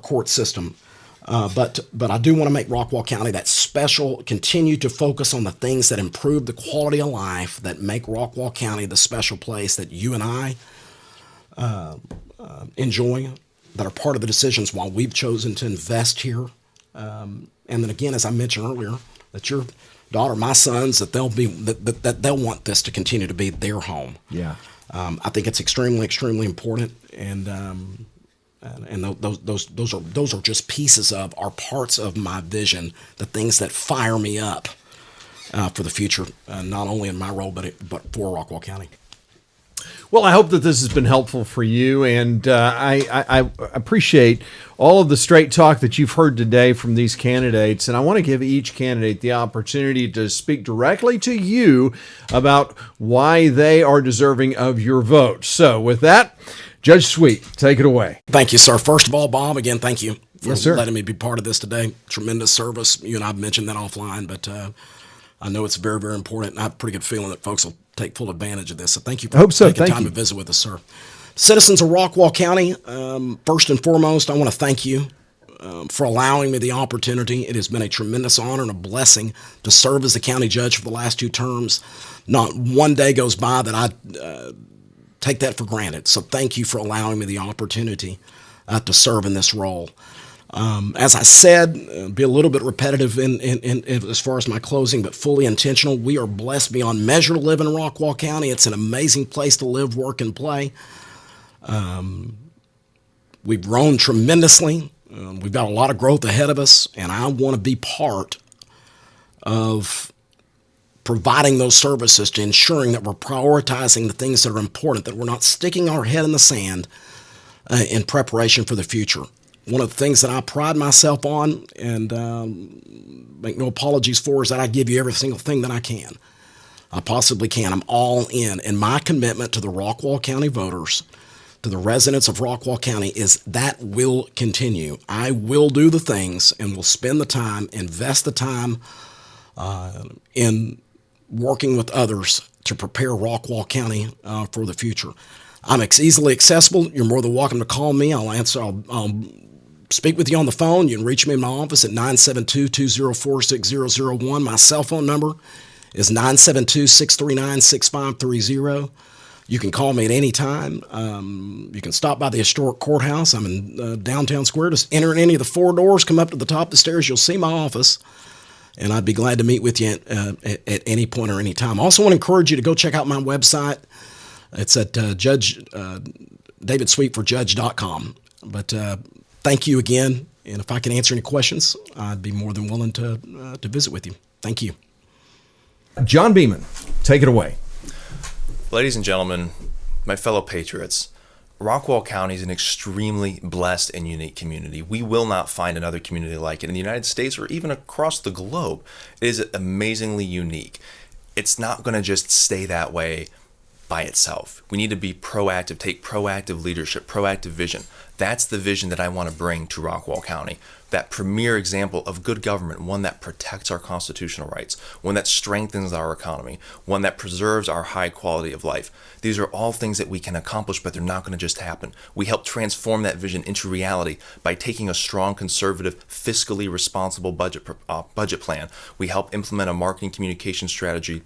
court system. But I do want to make Rockwall County that special, continue to focus on the things that improve the quality of life, that make Rockwall County the special place that you and I enjoy, that are part of the decisions why we've chosen to invest here. And then again, as I mentioned earlier, that your daughter, my sons, that they'll want this to continue to be their home. Yeah. I think it's extremely, extremely important. And those are just pieces of, are parts of my vision, the things that fire me up for the future, not only in my role, but for Rockwall County. Well, I hope that this has been helpful for you, and I appreciate all of the straight talk that you've heard today from these candidates, and I want to give each candidate the opportunity to speak directly to you about why they are deserving of your vote. So with that, Judge Sweet, take it away. Thank you, sir. First of all, Bob, again, thank you for letting me be part of this today. Tremendous service. You and I have mentioned that offline, but I know it's very, very important, and I have a pretty good feeling that folks will take full advantage of this. So thank you for taking time to visit with us, sir. Citizens of Rockwall County, first and foremost, I want to thank you for allowing me the opportunity. It has been a tremendous honor and a blessing to serve as the county judge for the last 2 terms. Not one day goes by that I take that for granted. So thank you for allowing me the opportunity to serve in this role. As I said, be a little bit repetitive in as far as my closing, but fully intentional. We are blessed beyond measure to live in Rockwall County. It's an amazing place to live, work, and play. We've grown tremendously. We've got a lot of growth ahead of us, and I want to be part of providing those services, to ensuring that we're prioritizing the things that are important, that we're not sticking our head in the sand in preparation for the future. One of the things that I pride myself on, and make no apologies for, is that I give you every single thing that I can. I possibly can. I'm all in. And my commitment to the Rockwall County voters, to the residents of Rockwall County, is that will continue. I will do the things and will spend the time, invest the time in working with others to prepare Rockwall County for the future. I'm easily accessible. You're more than welcome to call me. I'll answer. I'll speak with you on the phone. You can reach me in my office at 972-204-6001. My cell phone number is 972-639-6530. You can call me at any time. You can stop by the historic courthouse. I'm in downtown square. Just enter any of the 4 doors, come up to the top of the stairs. You'll see my office, and I'd be glad to meet with you at any point or any time. I also want to encourage you to go check out my website. It's at davidsweetforjudge.com. But thank you again, and if I can answer any questions, I'd be more than willing to visit with you. Thank you. John Beaman, take it away. Ladies and gentlemen, my fellow patriots, Rockwall County is an extremely blessed and unique community. We will not find another community like it in the United States or even across the globe. It is amazingly unique. It's not going to just stay that way by itself. We need to be proactive, take proactive leadership, proactive vision. That's the vision that I want to bring to Rockwall County. That premier example of good government, one that protects our constitutional rights, one that strengthens our economy, one that preserves our high quality of life. These are all things that we can accomplish, but they're not going to just happen. We help transform that vision into reality by taking a strong, conservative, fiscally responsible budget plan. We help implement a marketing communication strategy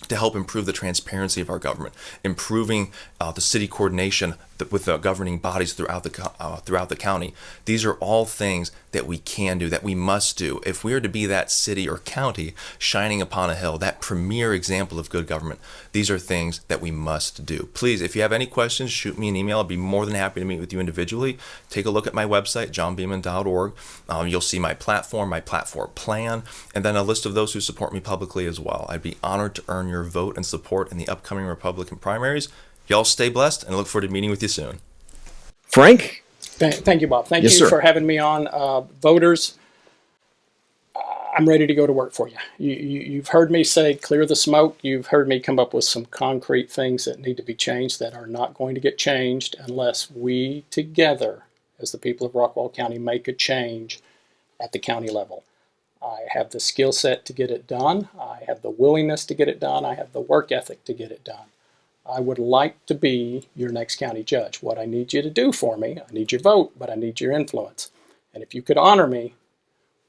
to help improve the transparency of our government, improving the city coordination with the governing bodies throughout the county. These are all things that we can do, that we must do. If we are to be that city or county shining upon a hill, that premier example of good government, these are things that we must do. Please, if you have any questions, shoot me an email. I'd be more than happy to meet with you individually. Take a look at my website, johnbeaman.org. You'll see my platform plan, and then a list of those who support me publicly as well. I'd be honored to earn your vote and support in the upcoming Republican primaries. Y'all stay blessed, and I look forward to meeting with you soon. Frank? Thank you, Bob. Thank Yes, you sir. for having me on. Voters, I'm ready to go to work for you. You've heard me say clear the smoke. You've heard me come up with some concrete things that need to be changed that are not going to get changed unless we together, as the people of Rockwall County, make a change at the county level. I have the skill set to get it done. I have the willingness to get it done. I have the work ethic to get it done. I would like to be your next county judge. What I need you to do for me, I need your vote, but I need your influence. And if you could honor me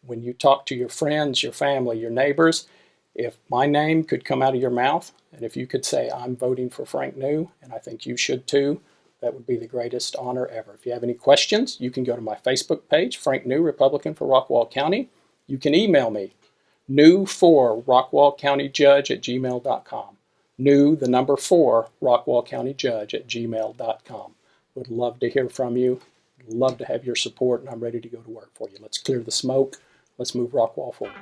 when you talk to your friends, your family, your neighbors, if my name could come out of your mouth, and if you could say, I'm voting for Frank New, and I think you should too, that would be the greatest honor ever. If you have any questions, you can go to my Facebook page, Frank New, Republican for Rockwall County. You can email me, new4rockwallcountyjudge@gmail.com. New, the number 4, rockwallcountyjudge@gmail.com. Would love to hear from you. Love to have your support, and I'm ready to go to work for you. Let's clear the smoke. Let's move Rockwall forward.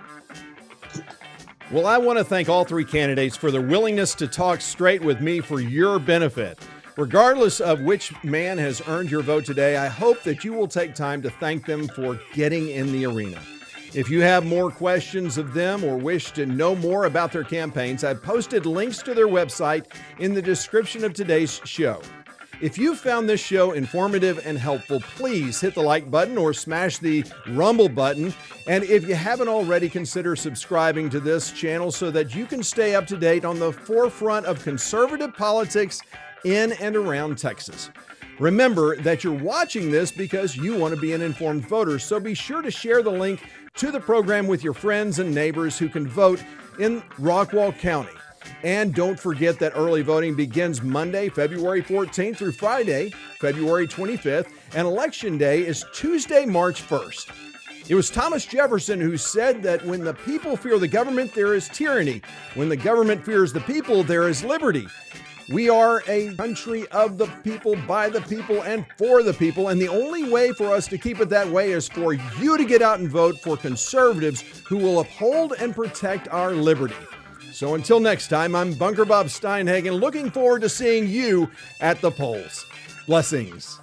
Well, I want to thank all 3 candidates for their willingness to talk straight with me for your benefit. Regardless of which man has earned your vote today, I hope that you will take time to thank them for getting in the arena. If you have more questions of them or wish to know more about their campaigns, I've posted links to their website in the description of today's show. If you found this show informative and helpful, please hit the like button or smash the rumble button. And if you haven't already, consider subscribing to this channel so that you can stay up to date on the forefront of conservative politics in and around Texas. Remember that you're watching this because you want to be an informed voter, so be sure to share the link to the program with your friends and neighbors who can vote in Rockwall County. And don't forget that early voting begins Monday, February 14th through Friday, February 25th, and Election Day is Tuesday, March 1st. It was Thomas Jefferson who said that when the people fear the government, there is tyranny. When the government fears the people, there is liberty. We are a country of the people, by the people, and for the people. And the only way for us to keep it that way is for you to get out and vote for conservatives who will uphold and protect our liberty. So until next time, I'm Bunker Bob Steinhagen, looking forward to seeing you at the polls. Blessings.